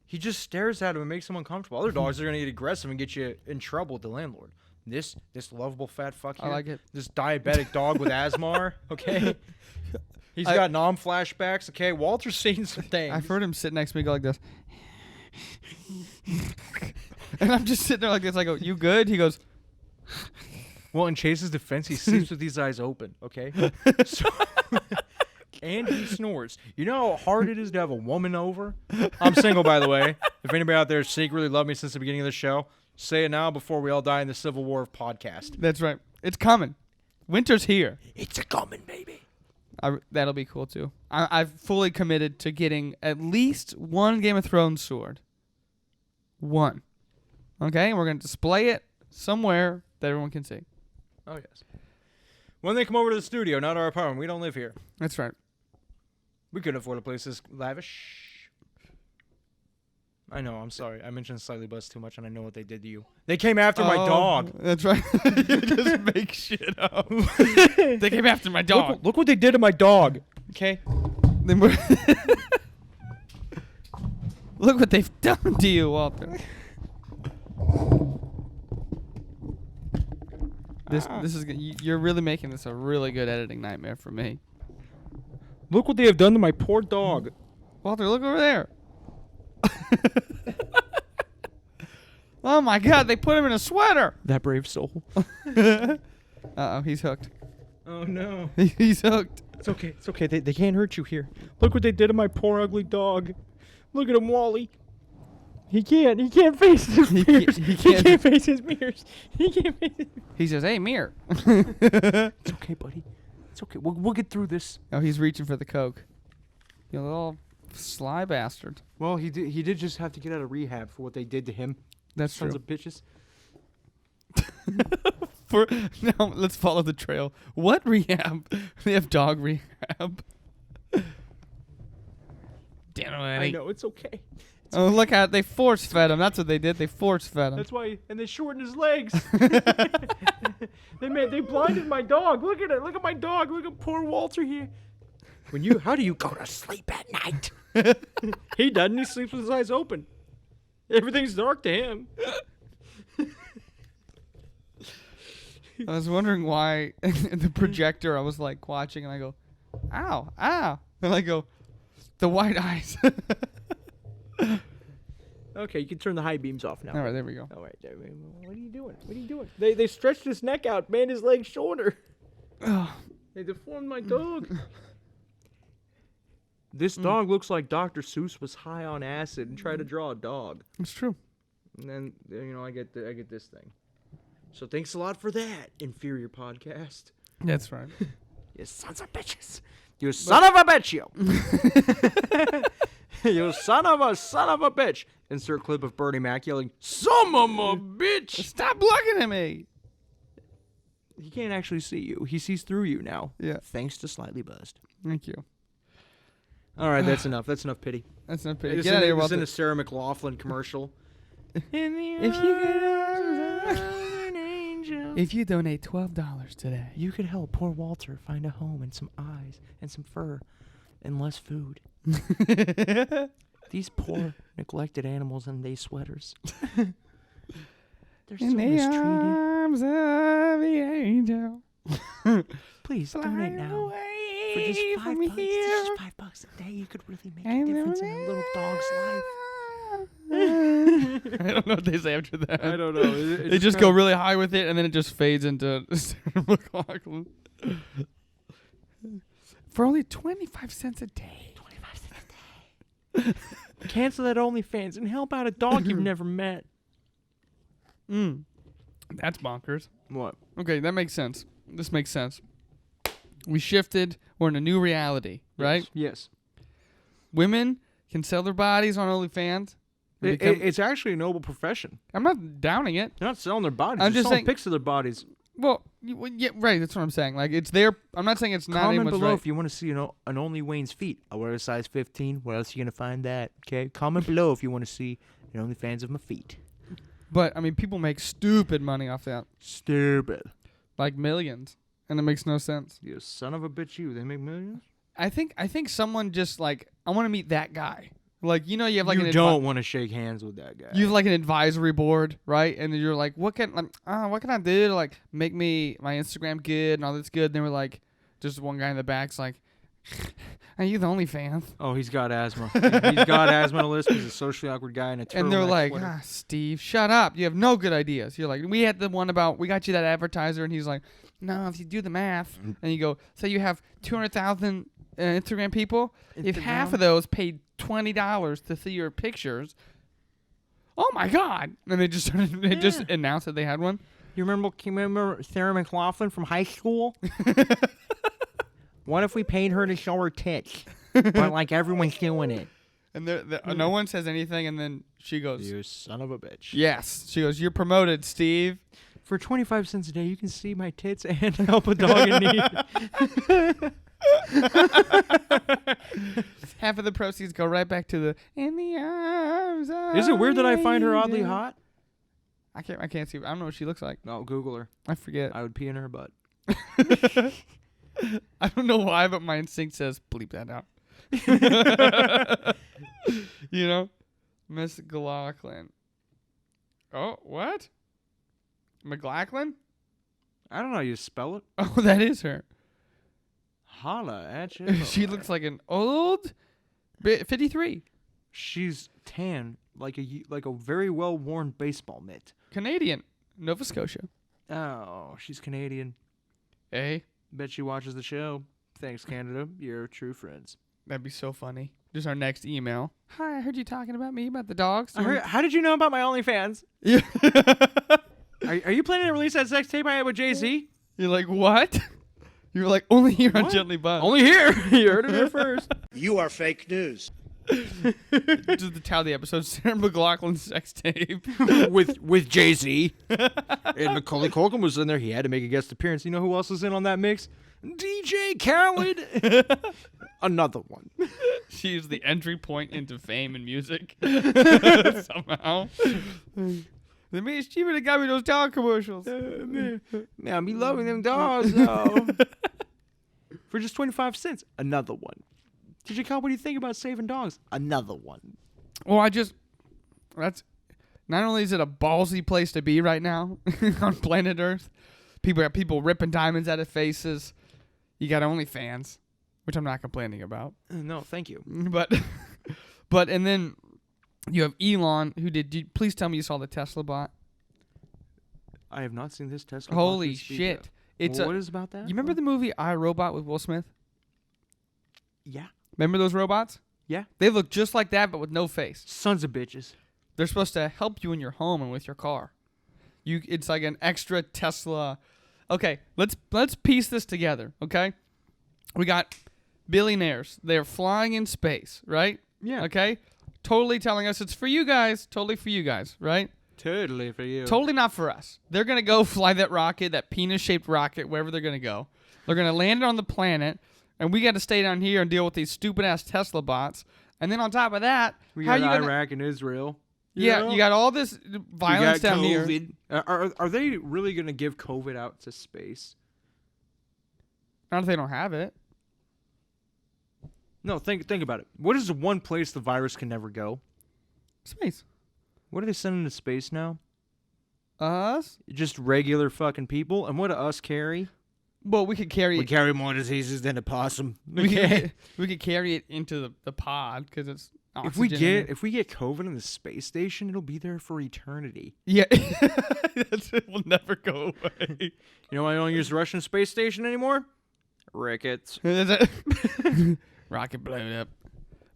He just stares at him and makes him uncomfortable. Other dogs are going to get aggressive and get you in trouble with the landlord. This lovable fat fuck here, I like it. This diabetic dog with asthma, okay? He's got flashbacks, okay? Walter's seen some things. I've heard him sit next to me go like this. And I'm just sitting there like this. I go, "You good?" He goes, Well, in Chase's defense, he sleeps with these eyes open, okay? So, and he snores. You know how hard it is to have a woman over? I'm single, by the way. If anybody out there secretly loved me since the beginning of the show, say it now before we all die in the civil war of podcast. "That's right. It's coming. Winter's here." It's a coming, baby. That'll be cool too. I've fully committed to getting at least one Game of Thrones sword. One. Okay? And we're going to display it somewhere that everyone can see. Oh, yes. When they come over to the studio, not our apartment. We don't live here. That's right. We couldn't afford a place this lavish. I know, I'm sorry. I mentioned Slightly Buzz too much, and I know what they did to you. They came after my dog. That's right. You just make shit up. They came after my dog. Look what they did to my dog. Okay? Look what they've done to you, Walter. This is you're really making this a really good editing nightmare for me. Look what they have done to my poor dog. Walter, look over there. Oh my God, they put him in a sweater. That brave soul. Uh-oh, he's hooked. Oh, no. He's hooked. It's okay. It's okay. They can't hurt you here. Look what they did to my poor ugly dog. Look at him, Wally. He can't face his mirrors. He can't face his mirrors. He can't face his... He says, "Hey, mirror." It's okay, buddy. It's okay. We'll get through this. Oh, he's reaching for the Coke. You little sly bastard. Well, he did just have to get out of rehab for what they did to him. That's Sons true. of bitches. Now, let's follow the trail. What rehab? They have dog rehab. Damn it. I know, it's okay. Oh, look at they force fed him. That's what they did. They force fed him. That's why, and they shortened his legs. They blinded my dog. Look at it. Look at my dog. Look at poor Walter here. How do you go to sleep at night? He doesn't. He sleeps with his eyes open. Everything's dark to him. I was wondering why in the projector I was like watching and I go, ow, ow. And I go, the white eyes. Okay, you can turn the high beams off now. All right, there we go. All right, what are you doing? What are you doing? They stretched his neck out, made his legs shorter. They deformed my dog. This dog looks like Dr. Seuss was high on acid and tried to draw a dog. It's true. And then I get this thing. So thanks a lot for that, inferior podcast. That's right. You sons of bitches. You son of a bitch, you. You son of a bitch. Insert clip of Bernie Mac yelling, "Son of a bitch." Stop looking at me. He can't actually see you. He sees through you now. Yeah. Thanks to Slightly Buzzed. Thank you. All right, that's enough. That's enough pity. That's not pretty. It's Get out of here, in Walter. a Sarah McLachlan commercial. If you donate $12 today, You could help poor Walter find a home and some eyes and some fur and less food. These poor neglected animals in these sweaters. They're so in the mistreated. arms of the angel. Please Fly donate now. For just away $5 from bucks. here. Just $5 a day, you could really make a difference in a little dog's life. I don't know what they say after that. I don't know. They just go really high with it, and then it just fades into Sarah McLachlan. For only 25 cents a day. 25 cents a day. Cancel that OnlyFans and help out a dog you've never met. That's bonkers. What? Okay, that makes sense. This makes sense. We shifted. We're in a new reality, right? Yes. Women can sell their bodies on OnlyFans. It's actually a noble profession. I'm not downing it. They're not selling their bodies. I'm They're just selling saying- pics of their bodies. Well, yeah, right. That's what I'm saying. Like, it's there. I'm not saying it's not Comment anyone's below right. if you want to see an Only Wayne's feet. I wear a size 15. Where else are you going to find that? Okay? Comment below if you want to see an OnlyFans of my feet. But, I mean, people make stupid money off that. Stupid. Like millions. And it makes no sense. You son of a bitch, you. They make millions? I think someone just, like, I want to meet that guy. Like, you know, you have like you don't want to shake hands with that guy. You have like an advisory board, right? And then you're like, what can I do to like make my Instagram good and all this good? And they were like, just one guy in the back's like, are you the OnlyFans? Oh, he's got asthma. He's got asthma on the list. He's a socially awkward guy in a turtleneck And they're like, sweater. Steve, shut up. You have no good ideas. You're like, we had the one about, we got you that advertiser. And he's like, no, if you do the math. And you go, so you have 200,000 Instagram people. If half of those paid $20 to see your pictures, oh my God. And they just started, they just announced that they had one. You remember Sarah McLachlan from high school? What if we paid her to show her tits? But like everyone's doing it. And no one says anything, and then she goes, You son of a bitch. yes. She goes, you're promoted, Steve. For 25 cents a day, you can see my tits and help a dog in need. Half of the proceeds go right back to the in the arms of Is it weird that I find her oddly angel. hot? I can't see. I don't know what she looks like. No, Google her. I forget. I would pee in her butt. I don't know why, but my instinct says bleep that out. You know, Miss McLachlan. Oh, what? McLachlan? I don't know how you spell it. Oh, that is her. Holla at you. She looks like an old 53 She's tan, like a very well worn baseball mitt. Canadian, Nova Scotia. Oh, she's Canadian. Hey, Bet she watches the show. Thanks, Canada. You're true friends. that'd be so funny. Just our next email. Hi, I heard you talking about me, about the dogs. How did you know about my OnlyFans? Yeah. Are you planning to release that sex tape I had with Jay-Z? You're like, what? You're like, only here on What? Gently Buzzed. Only here. You heard it here first. You are fake news. Just to tell the episode, Sarah McLachlan's sex tape. with Jay-Z. And Macaulay Culkin was in there. He had to make a guest appearance. You know who else was in on that mix? DJ Khaled. Another one. She's the entry point into fame and music. Somehow. The meat's cheaper than got me those dog commercials. Man, I be loving them dogs, though. For just 25 cents. Another one. DJ Khaled, what do you think about saving dogs? Another one. Well, that's not only is it a ballsy place to be right now on planet Earth, people ripping diamonds out of faces. You got OnlyFans, which I'm not complaining about. No, thank you. But and then you have Elon, who please tell me you saw the Tesla bot. I have not seen this Tesla. Holy shit! What is about that? You remember the movie iRobot with Will Smith? Yeah. Remember those robots? Yeah. They look just like that, but with no face. Sons of bitches. They're supposed to help you in your home and with your car. It's like an extra Tesla. Okay, let's piece this together, okay? We got billionaires. They're flying in space, right? Yeah. Okay? Totally telling us it's for you guys. Totally for you guys, right? Totally for you. Totally not for us. They're going to go fly that rocket, that penis-shaped rocket, wherever they're going to go. They're going to land it on the planet, and we got to stay down here and deal with these stupid-ass Tesla bots. And then on top of that, we how got you gonna, Iraq and Israel. Yeah, you got all this violence down here. Are they really going to give COVID out to space? Not if they don't have it. No, think about it. What is the one place the virus can never go? Space. What are they sending to space now? Us? Just regular fucking people. And what do us carry? Well, we could carry We it. carry more diseases than a possum. We could carry it into the pod because it's If we oxygen in it. get COVID in the space station, it'll be there for eternity. Yeah, it will never go away. You know why I don't use the Russian space station anymore? Rickets. Rocket blown up.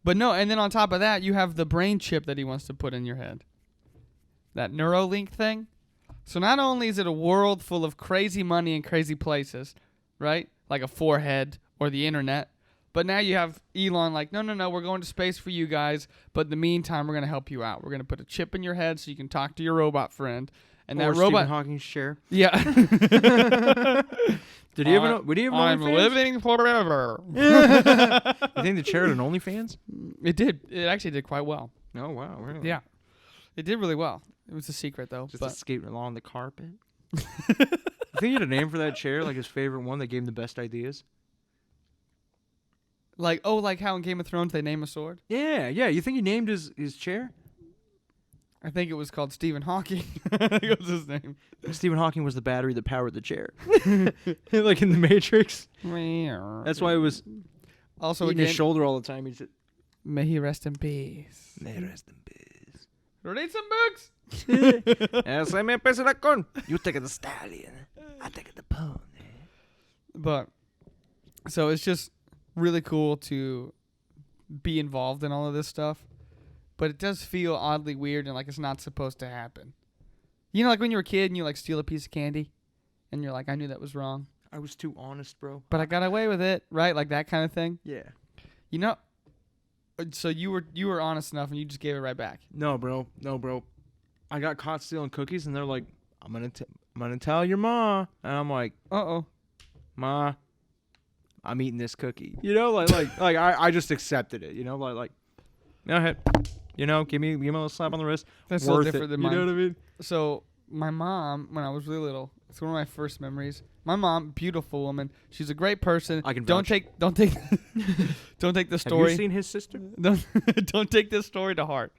But no, and then on top of that, you have the brain chip that he wants to put in your head. That Neuralink thing. So not only is it a world full of crazy money and crazy places, right? Like a forehead or the internet. But now you have Elon like, no, we're going to space for you guys. But in the meantime, we're going to help you out. We're going to put a chip in your head so you can talk to your robot friend. And or that robot. Stephen Hawking's chair. Yeah. Did he ever know? Would he have I'm OnlyFans? living forever. You think the chair had an OnlyFans? It did. It actually did quite well. Oh wow, really? Yeah. It did really well. It was a secret, though. Just but escaping along the carpet. You think he had a name for that chair? Like his favorite one that gave him the best ideas? like how in Game of Thrones they name a sword? Yeah. You think he named his chair? I think it was called Stephen Hawking. I think it was his name. Stephen Hawking was the battery that powered the chair. Like in the Matrix. That's why it was Also, eating again, his shoulder all the time. He said, may he rest in peace. "May rest in peace." Read some books. Esa me pesa la con. You take the stallion. I take the pony. But so it's just really cool to be involved in all of this stuff. But it does feel oddly weird and like it's not supposed to happen. You know, like when you were a kid and you like steal a piece of candy and you're like, I knew that was wrong, I was too honest, bro. but I got away with it, right? Like that kind of thing. Yeah. You know, so you were honest enough and you just gave it right back. No, bro. I got caught stealing cookies, and they're like, "I'm gonna tell your ma," and I'm like, Uh-oh. "Ma, I'm eating this cookie." You know, like I just accepted it. You know, like, go ahead. You know, give me a little slap on the wrist. That's a little Worth different it. than You mine. know what I mean? So my mom, when I was really little, it's one of my first memories. My mom, beautiful woman. She's a great person. I can don't vouch. take don't take the story. Have you seen his sister? Don't take this story to heart.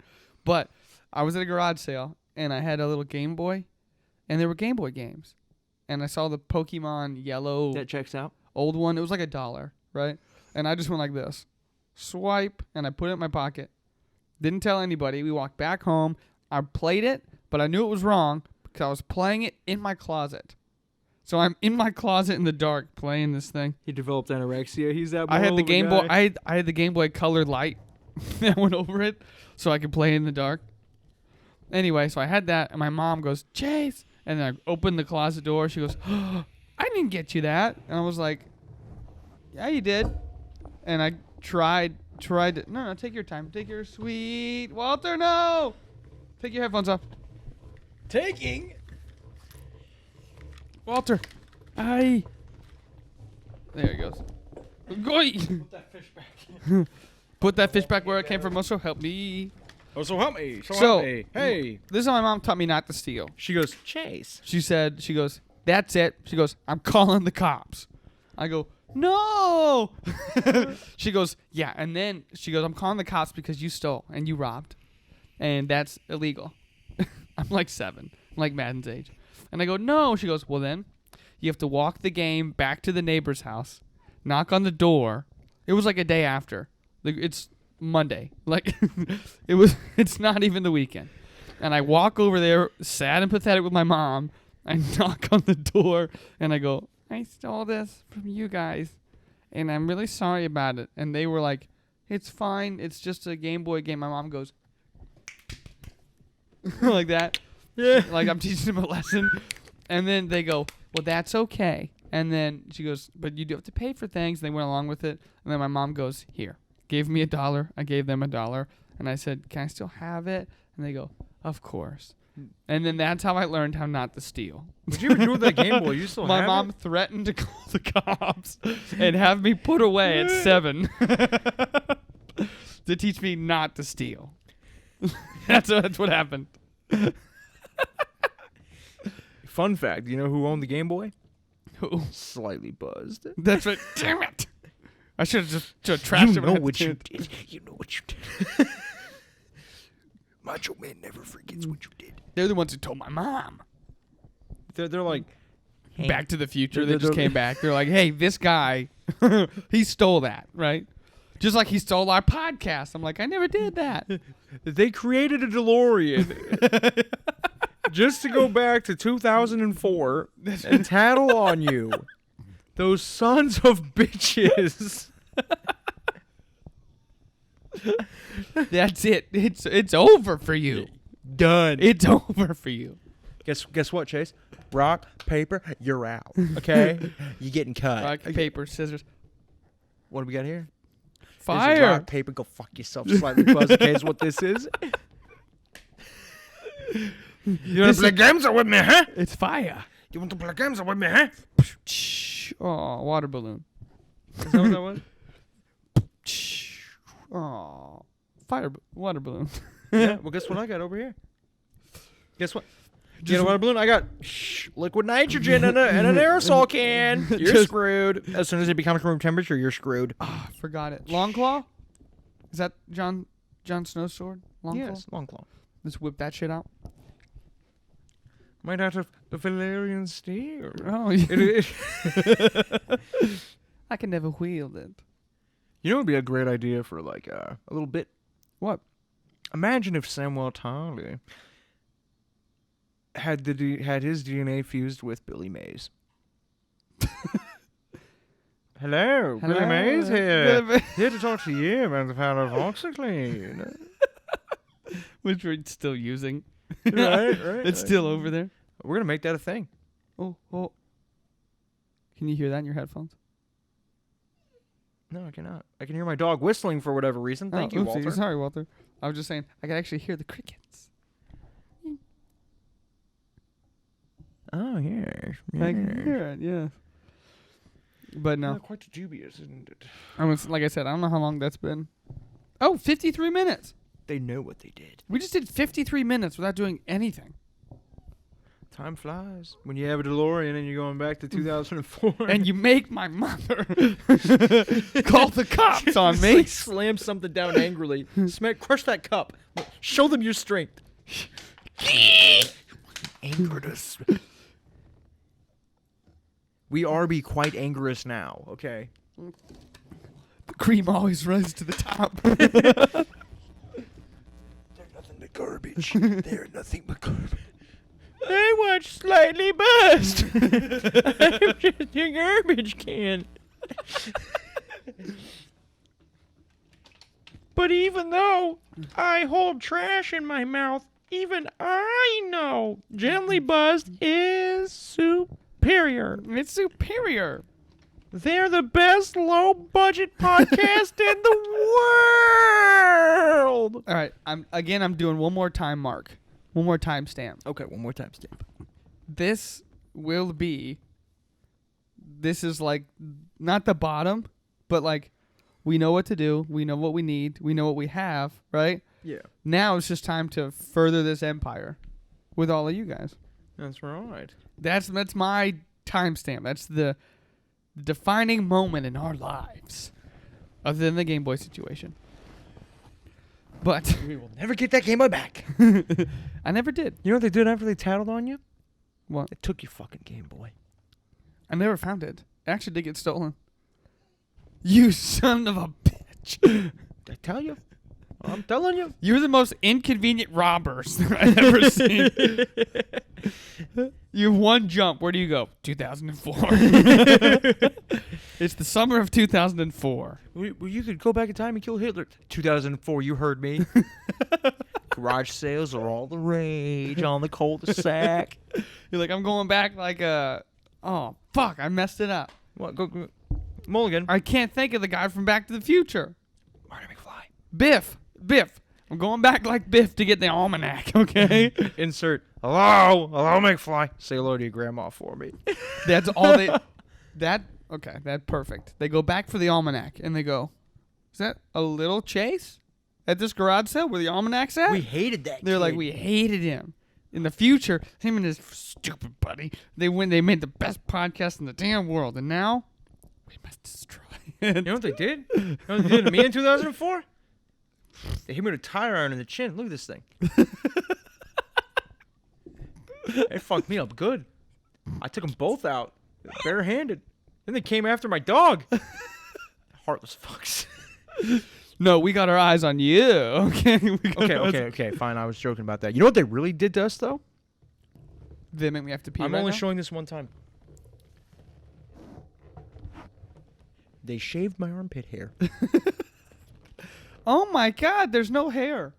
But I was at a garage sale and I had a little Game Boy, and there were Game Boy games, and I saw the Pokemon Yellow That checks out. old one. It was like $1, right? And I just went like this, swipe, and I put it in my pocket. Didn't tell anybody. We walked back home. I played it, but I knew it was wrong because I was playing it in my closet. So I'm in my closet in the dark playing this thing. He developed anorexia. He's that. I had the moral of a Game Boy. guy. I had the Game Boy Color Light I went over it so I could play in the dark. Anyway, so I had that, and my mom goes, Chase. And then I opened the closet door. She goes, oh, I didn't get you that. And I was like, yeah, you did. And I tried to. No, take your time. Take your sweet. Walter, no. Take your headphones off. Taking. Walter. Aye. There he goes. Goy. Put that fish back. Put that fish back where it came from. Also, help me. Oh, so help me. So So- help me. Hey. This is how my mom taught me not to steal. She goes, Chase. She goes, that's it. She goes, I'm calling the cops. I go, no. She goes, yeah. And then she goes, I'm calling the cops because you stole and you robbed. And that's illegal. I'm like 7. I'm like Madden's age. And I go, no. She goes, well then, you have to walk the game back to the neighbor's house, knock on the door. It was like a day after. Like, it's Monday. Like, it's not even the weekend. And I walk over there, sad and pathetic with my mom. I knock on the door, and I go, I stole this from you guys, and I'm really sorry about it. And they were like, it's fine. It's just a Game Boy game. My mom goes, like that. Yeah. Like I'm teaching them a lesson. And then they go, well, that's okay. And then she goes, but you do have to pay for things. They went along with it. And then my mom goes, here. Gave me $1. I gave them $1. And I said, can I still have it? And they go, of course. And then that's how I learned how not to steal. What you ever do with that Game Boy? You still My have mom it? threatened to call the cops and have me put away at 7 to teach me not to steal. That's what happened. Fun fact, you know who owned the Game Boy? Who? Slightly buzzed. That's right. Damn it. I should have just trashed You him. know at what the you end. did. You know what you did. Macho Man never forgets what you did. They're the ones who told my mom. They're like, hey. Back to the Future. They They're- just came back. They're like, hey, this guy, he stole that, right? Just like he stole our podcast. I'm like, I never did that. They created a DeLorean just to go back to 2004 and tattle on you. Those sons of bitches. That's it. It's over for you. Done. It's over for you. Guess what, Chase? Rock, paper, you're out. Okay? You getting cut. Rock, paper, scissors, What do we got here? Here's fire. your rock, paper, go fuck yourself. Slightly buzz. Okay, is what this is. You want to play games with me, huh? It's fire. You want to play games with me, huh? Oh, water balloon. Is that what that was? Oh, water balloon. Yeah. Well, guess what I got over here? Guess what? You know water balloon? I got liquid nitrogen and an aerosol can. You're Just- screwed. As soon as it becomes room temperature, you're screwed. I forgot it. Longclaw? Is that Jon Snow's sword? Longclaw? Yes, long claw. Let's whip that shit out. Might have the Valerian steel. Oh, It- I can never wield it. You know, it would be a great idea for like a little bit. What? Imagine if Samuel Tarly had had his DNA fused with Billy Mays. Hello, Billy Mays here. Billy Here to talk to you about the power of OxyClean. Which we're still using. right. It's still over there. We're gonna make that a thing. Oh. Can you hear that in your headphones? No, I cannot. I can hear my dog whistling for whatever reason. Thank you, oopsie. Walter. Sorry, Walter. I was just saying, I can actually hear the crickets. Oh yes. I can hear it, yeah. But no. Quite dubious, isn't it? Like I said, I don't know how long that's been. Oh, 53 minutes. They know what they did. We just did 53 minutes without doing anything. Time flies when you have a DeLorean and you're going back to 2004. And you make my mother call the cops on Just, me. like, slam something down angrily. Crush that cup. Show them your strength. Angered us. We are be quite angrious now, okay? The cream always rises to the top. They're nothing but garbage. They're nothing but garbage. I watch Slightly Buzzed. I'm just a garbage can. But even though I hold trash in my mouth, even I know Gently Buzzed is superior. It's superior. They're the best low-budget podcast in the world. All right, I'm doing one more time mark. One more time stamp. Okay, one more time, Stamp. This is like not the bottom, but like we know what to do. We know what we need. We know what we have, right? Yeah. Now it's just time to further this empire with all of you guys. That's right. That's my timestamp. That's the defining moment in our lives, other than the Game Boy situation. But We will never get that Game Boy back. I never did. You know what they did after they tattled on you? What? They took your fucking Game Boy. I never found it. It actually did get stolen. You son of a bitch. I tell you. I'm telling you. You're the most inconvenient robbers that I've ever seen. You have one jump. Where do you go? 2004. It's the summer of 2004. Well, you could go back in time and kill Hitler. 2004, you heard me. Garage sales are all the rage on the cul-de-sac. You're like, I'm going back like oh, fuck, I messed it up. What? Go. Mulligan. I can't think of the guy from Back to the Future. Marty McFly. Biff. I'm going back like Biff to get the almanac, okay? Insert. Hello, McFly. Say hello to your grandma for me. That's all they... That's perfect. They go back for the almanac, and they go, is that a little Chase at this garage sale where the almanac's at? We hated that They're kid. like, we hated him. In the future, him and his stupid buddy, they made the best podcast in the damn world, and now we must destroy it. You know what they did? You know what they did to me in 2004? They hit me with a tire iron in the chin. Look at this thing. It fucked me up good. I took them both out, barehanded. Then they came after my dog. Heartless fucks. No, we got our eyes on you. Okay. Okay, fine. I was joking about that. You know what they really did to us, though? They make me have to pee. I'm right only now? showing this one time. They shaved my armpit hair. Oh my God! There's no hair.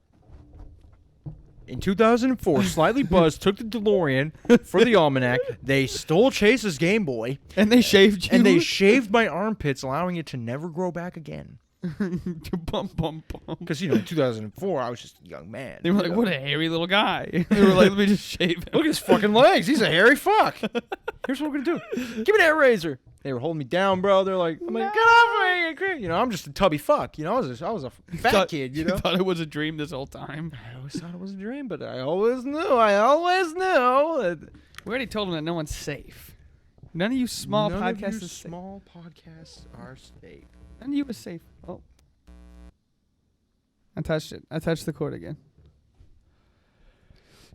In 2004, Slightly Buzzed took the DeLorean for the almanac. They stole Chase's Game Boy. And they shaved you. And they shaved my armpits, allowing it to never grow back again. Bum, bum, bum. Because, in 2004, I was just a young man. They were like, what a hairy little guy. They were like, let me just shave him. Look at his fucking legs. He's a hairy fuck. Here's what we're going to do. Give me that razor. They were holding me down, bro. They're like, I'm like, get off me. I'm just a tubby fuck. I was a fat kid, You thought it was a dream this whole time. I always thought it was a dream, but I always knew. That We already told them that no one's safe. None of you small none podcasts of you is safe. small podcasts are safe. None of you is safe. Oh. I touched it. I touched the cord again.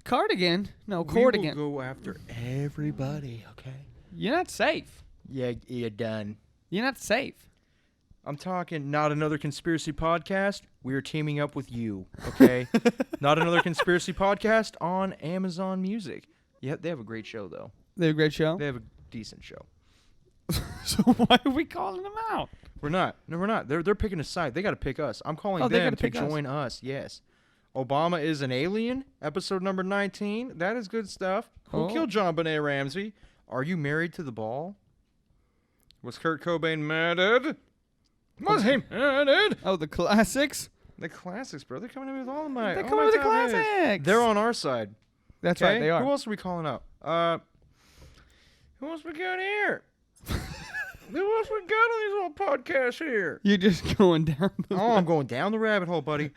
Cardigan? No, cordigan. We will go after everybody, okay? You're not safe. Yeah, you're done. You're not safe. I'm talking not another conspiracy podcast. We're teaming up with you, okay? Not another conspiracy podcast on Amazon Music. Yeah, they have a great show, though. They have a great show? They have a decent show. So why are we calling them out? We're not. No, we're not. They're picking a side. They got to pick us. I'm calling they them gotta to pick us. join us. Yes. Obama is an alien. Episode number 19. That is good stuff. Who killed John Benet Ramsey? Are you married to the ball? Was Kurt Cobain murdered? Was he murdered? Oh, the classics? The classics, bro. They're coming in with all of my. They're all coming my with the top hits. classics. They're on our side. That's Okay? right, they are. Who else are we calling up? Who else we got here? Who else we got on these little podcasts here? You're just going down the Oh, I'm going down the rabbit hole, buddy.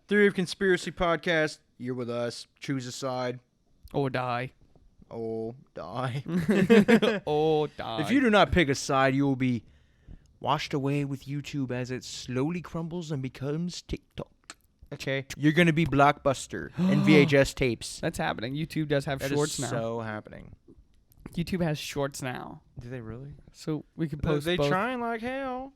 Theory of Conspiracy podcast. You're with us. Choose a side. Or die. Oh, die. Or die. If you do not pick a side, you will be washed away with YouTube as it slowly crumbles and becomes TikTok. Okay? You're going to be Blockbuster and VHS tapes. That's happening. YouTube does have That shorts is now. so happening. YouTube has shorts now. Do they really? So we can post They both. trying like hell.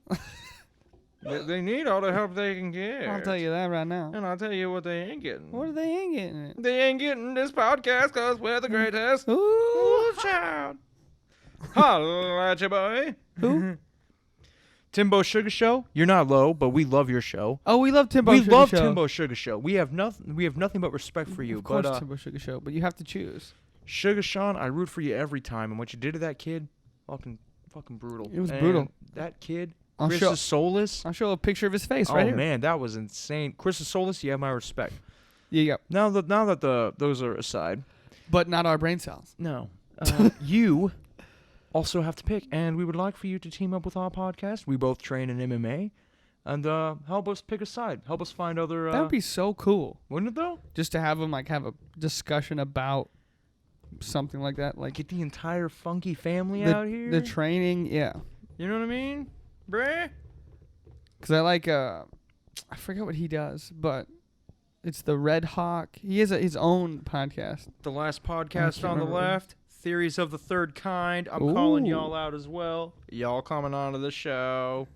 they need all the help they can get. I'll tell you that right now. And I'll tell you what they ain't getting. What are they ain't getting it? They ain't getting this podcast because we're the greatest. Ooh. Ooh, child. Holla at you, boy. Who? Timbo Sugar Show. You're not low, but we love your show. Oh, we love Timbo. We Sugar love Show. Timbo Sugar Show. We have nothing but respect for you. Of course, but Timbo Sugar Show, but you have to choose. Sugar Sean, I root for you every time. And what you did to that kid, fucking brutal. It was And brutal. That kid, I'll Chris show- Solis. I'll show a picture of his face Oh right here. man, that was insane. Chris Solis, you have my respect. Yeah. Now that those are aside, But not our brain cells. no, you also have to pick, and we would like for you to team up with our podcast. We both train in MMA, and help us pick a side. Help us find other. That would be so cool. Wouldn't it though? Just to have them have a discussion about something like that, like Get the entire funky family the, out here. the training. Yeah, You know what I mean, bruh? because I like I forget what he does, but it's the Red Hawk. He has his own podcast. The last podcast can't on the remember. left. Theories of the Third Kind. I'm calling Ooh. y'all out as well. Y'all coming on to the show.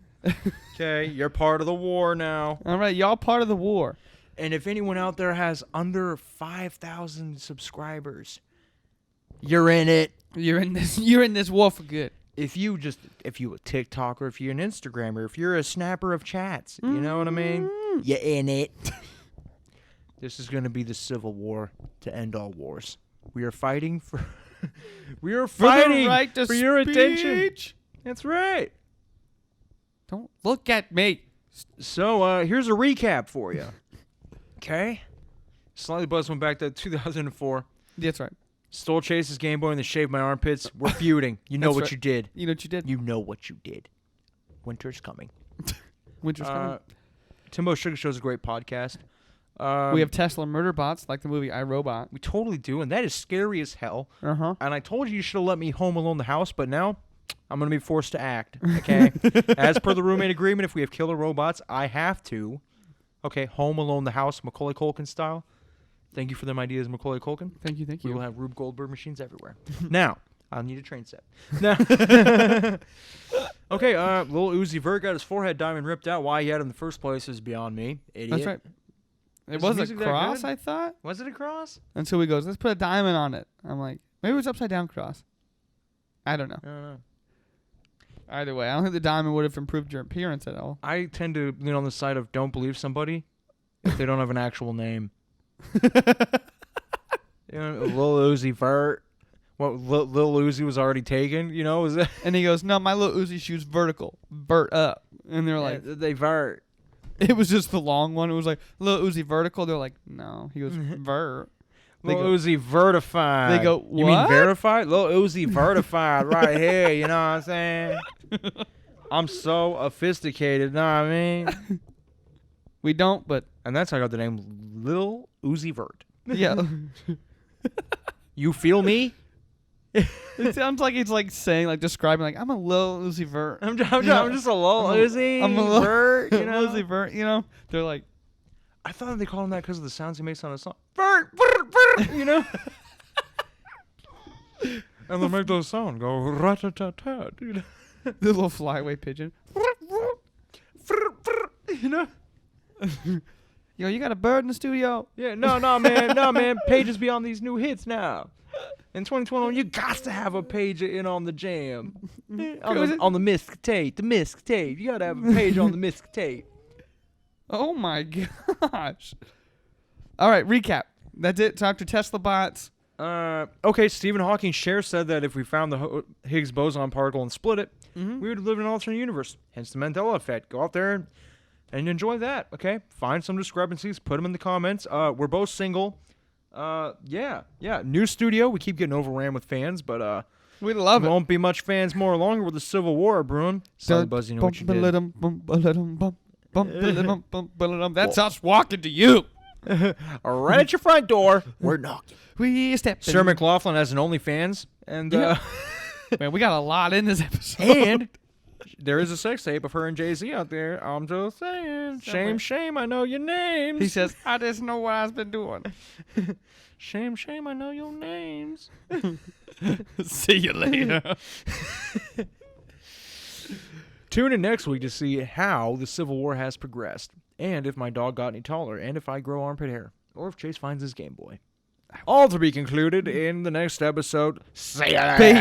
Okay, you're part of the war now. All right, y'all part of the war. And if anyone out there has under 5,000 subscribers, you're in it. You're in this. You're in this war for good. If you a TikToker, if you're an Instagrammer, if you're a snapper of chats, you know what I mean? You're in it. This is going to be the civil war to end all wars. We are fighting for we are fighting the right to for your attention. speech. That's right. Don't look at me. So here's a recap for you. Okay? Slightly Buzz went back to 2004. That's right. Stole Chase's Game Boy and then shaved my armpits. We're feuding. You know That's what right. you did. You know what you did? You know what you did. Winter's coming. Winter's coming. Timbo Sugar Show is a great podcast. We have Tesla murder bots like the movie iRobot. We totally do, and that is scary as hell. Uh-huh. And I told you should have let me home alone the house, but now I'm going to be forced to act, okay? As per the roommate agreement, if we have killer robots, I have to. Okay, home alone the house, Macaulay Culkin style. Thank you for them ideas, Macaulay Culkin. Thank you. We will have Rube Goldberg machines everywhere. Now, I'll need a train set. Now, okay, Lil Uzi Vert got his forehead diamond ripped out. Why he had it in the first place is beyond me. Idiot. That's right. It Is the was a music that cross, good? I thought. Was it a cross? Until he goes, let's put a diamond on it. I'm like, maybe it was upside down cross. I don't know. I don't know. Either way, I don't think the diamond would have improved your appearance at all. I tend to lean on the side of don't believe somebody if they don't have an actual name. You know, Lil Uzi Vert. What, Lil Uzi was already taken, you know? Was that? And he goes, no, my little Uzi shoots vertical. Vert up. And they're like, They Vert. it was just the long one. It was like, little Uzi vertical. They're like, no. He goes, Vert. They Lil go- Uzi Vertified. They go, You mean what? verified? Lil Uzi Vertified right here, you know what I'm saying? I'm so sophisticated, know what I mean? We don't, but And that's how I got the name Lil Uzi Vert. yeah. You feel me? It sounds like he's like saying, like describing, like, I'm a little Uzi Vert. I'm just a Lil Uzi I'm a little Vert, you know? Uzi Vert, you know? They're like, I thought they called him that because of the sounds he makes on his song. Vert, Vert, Vert, you know? And they make those sounds go rat-a-tat-tat, you know? the little flyaway pigeon. You know? Yo, you got a bird in the studio. Yeah, no, man. Pages be on these new hits now. In 2021, you got to have a page in on the jam. on the misc tape. You got to have a page on the misc tape. Oh my gosh. All right, recap. That's it. Dr. Tesla bots. Okay, Stephen Hawking said that if we found the Higgs boson particle and split it, we would live in an alternate universe. Hence the Mandela effect. Go out there and enjoy that, okay? Find some discrepancies. Put them in the comments. We're both single. Yeah. New studio. We keep getting overran with fans, but We love it. won't be much fans more longer with the Civil War brewing. Sorry, Buzz, you know what you did. That's us walking to you. Right at your front door. We're knocking. We step Sir McLachlan has an OnlyFans, and Yeah. Man, we got a lot in this episode. and there is a sex tape of her and Jay-Z out there. I'm just saying. Somewhere. Shame, I know your names. He says, I just know what I've been doing. Shame, I know your names. See you later. Tune in next week to see how the Civil War has progressed, and if my dog got any taller, and if I grow armpit hair, or if Chase finds his Game Boy. All to be concluded in the next episode. See you later. Peace.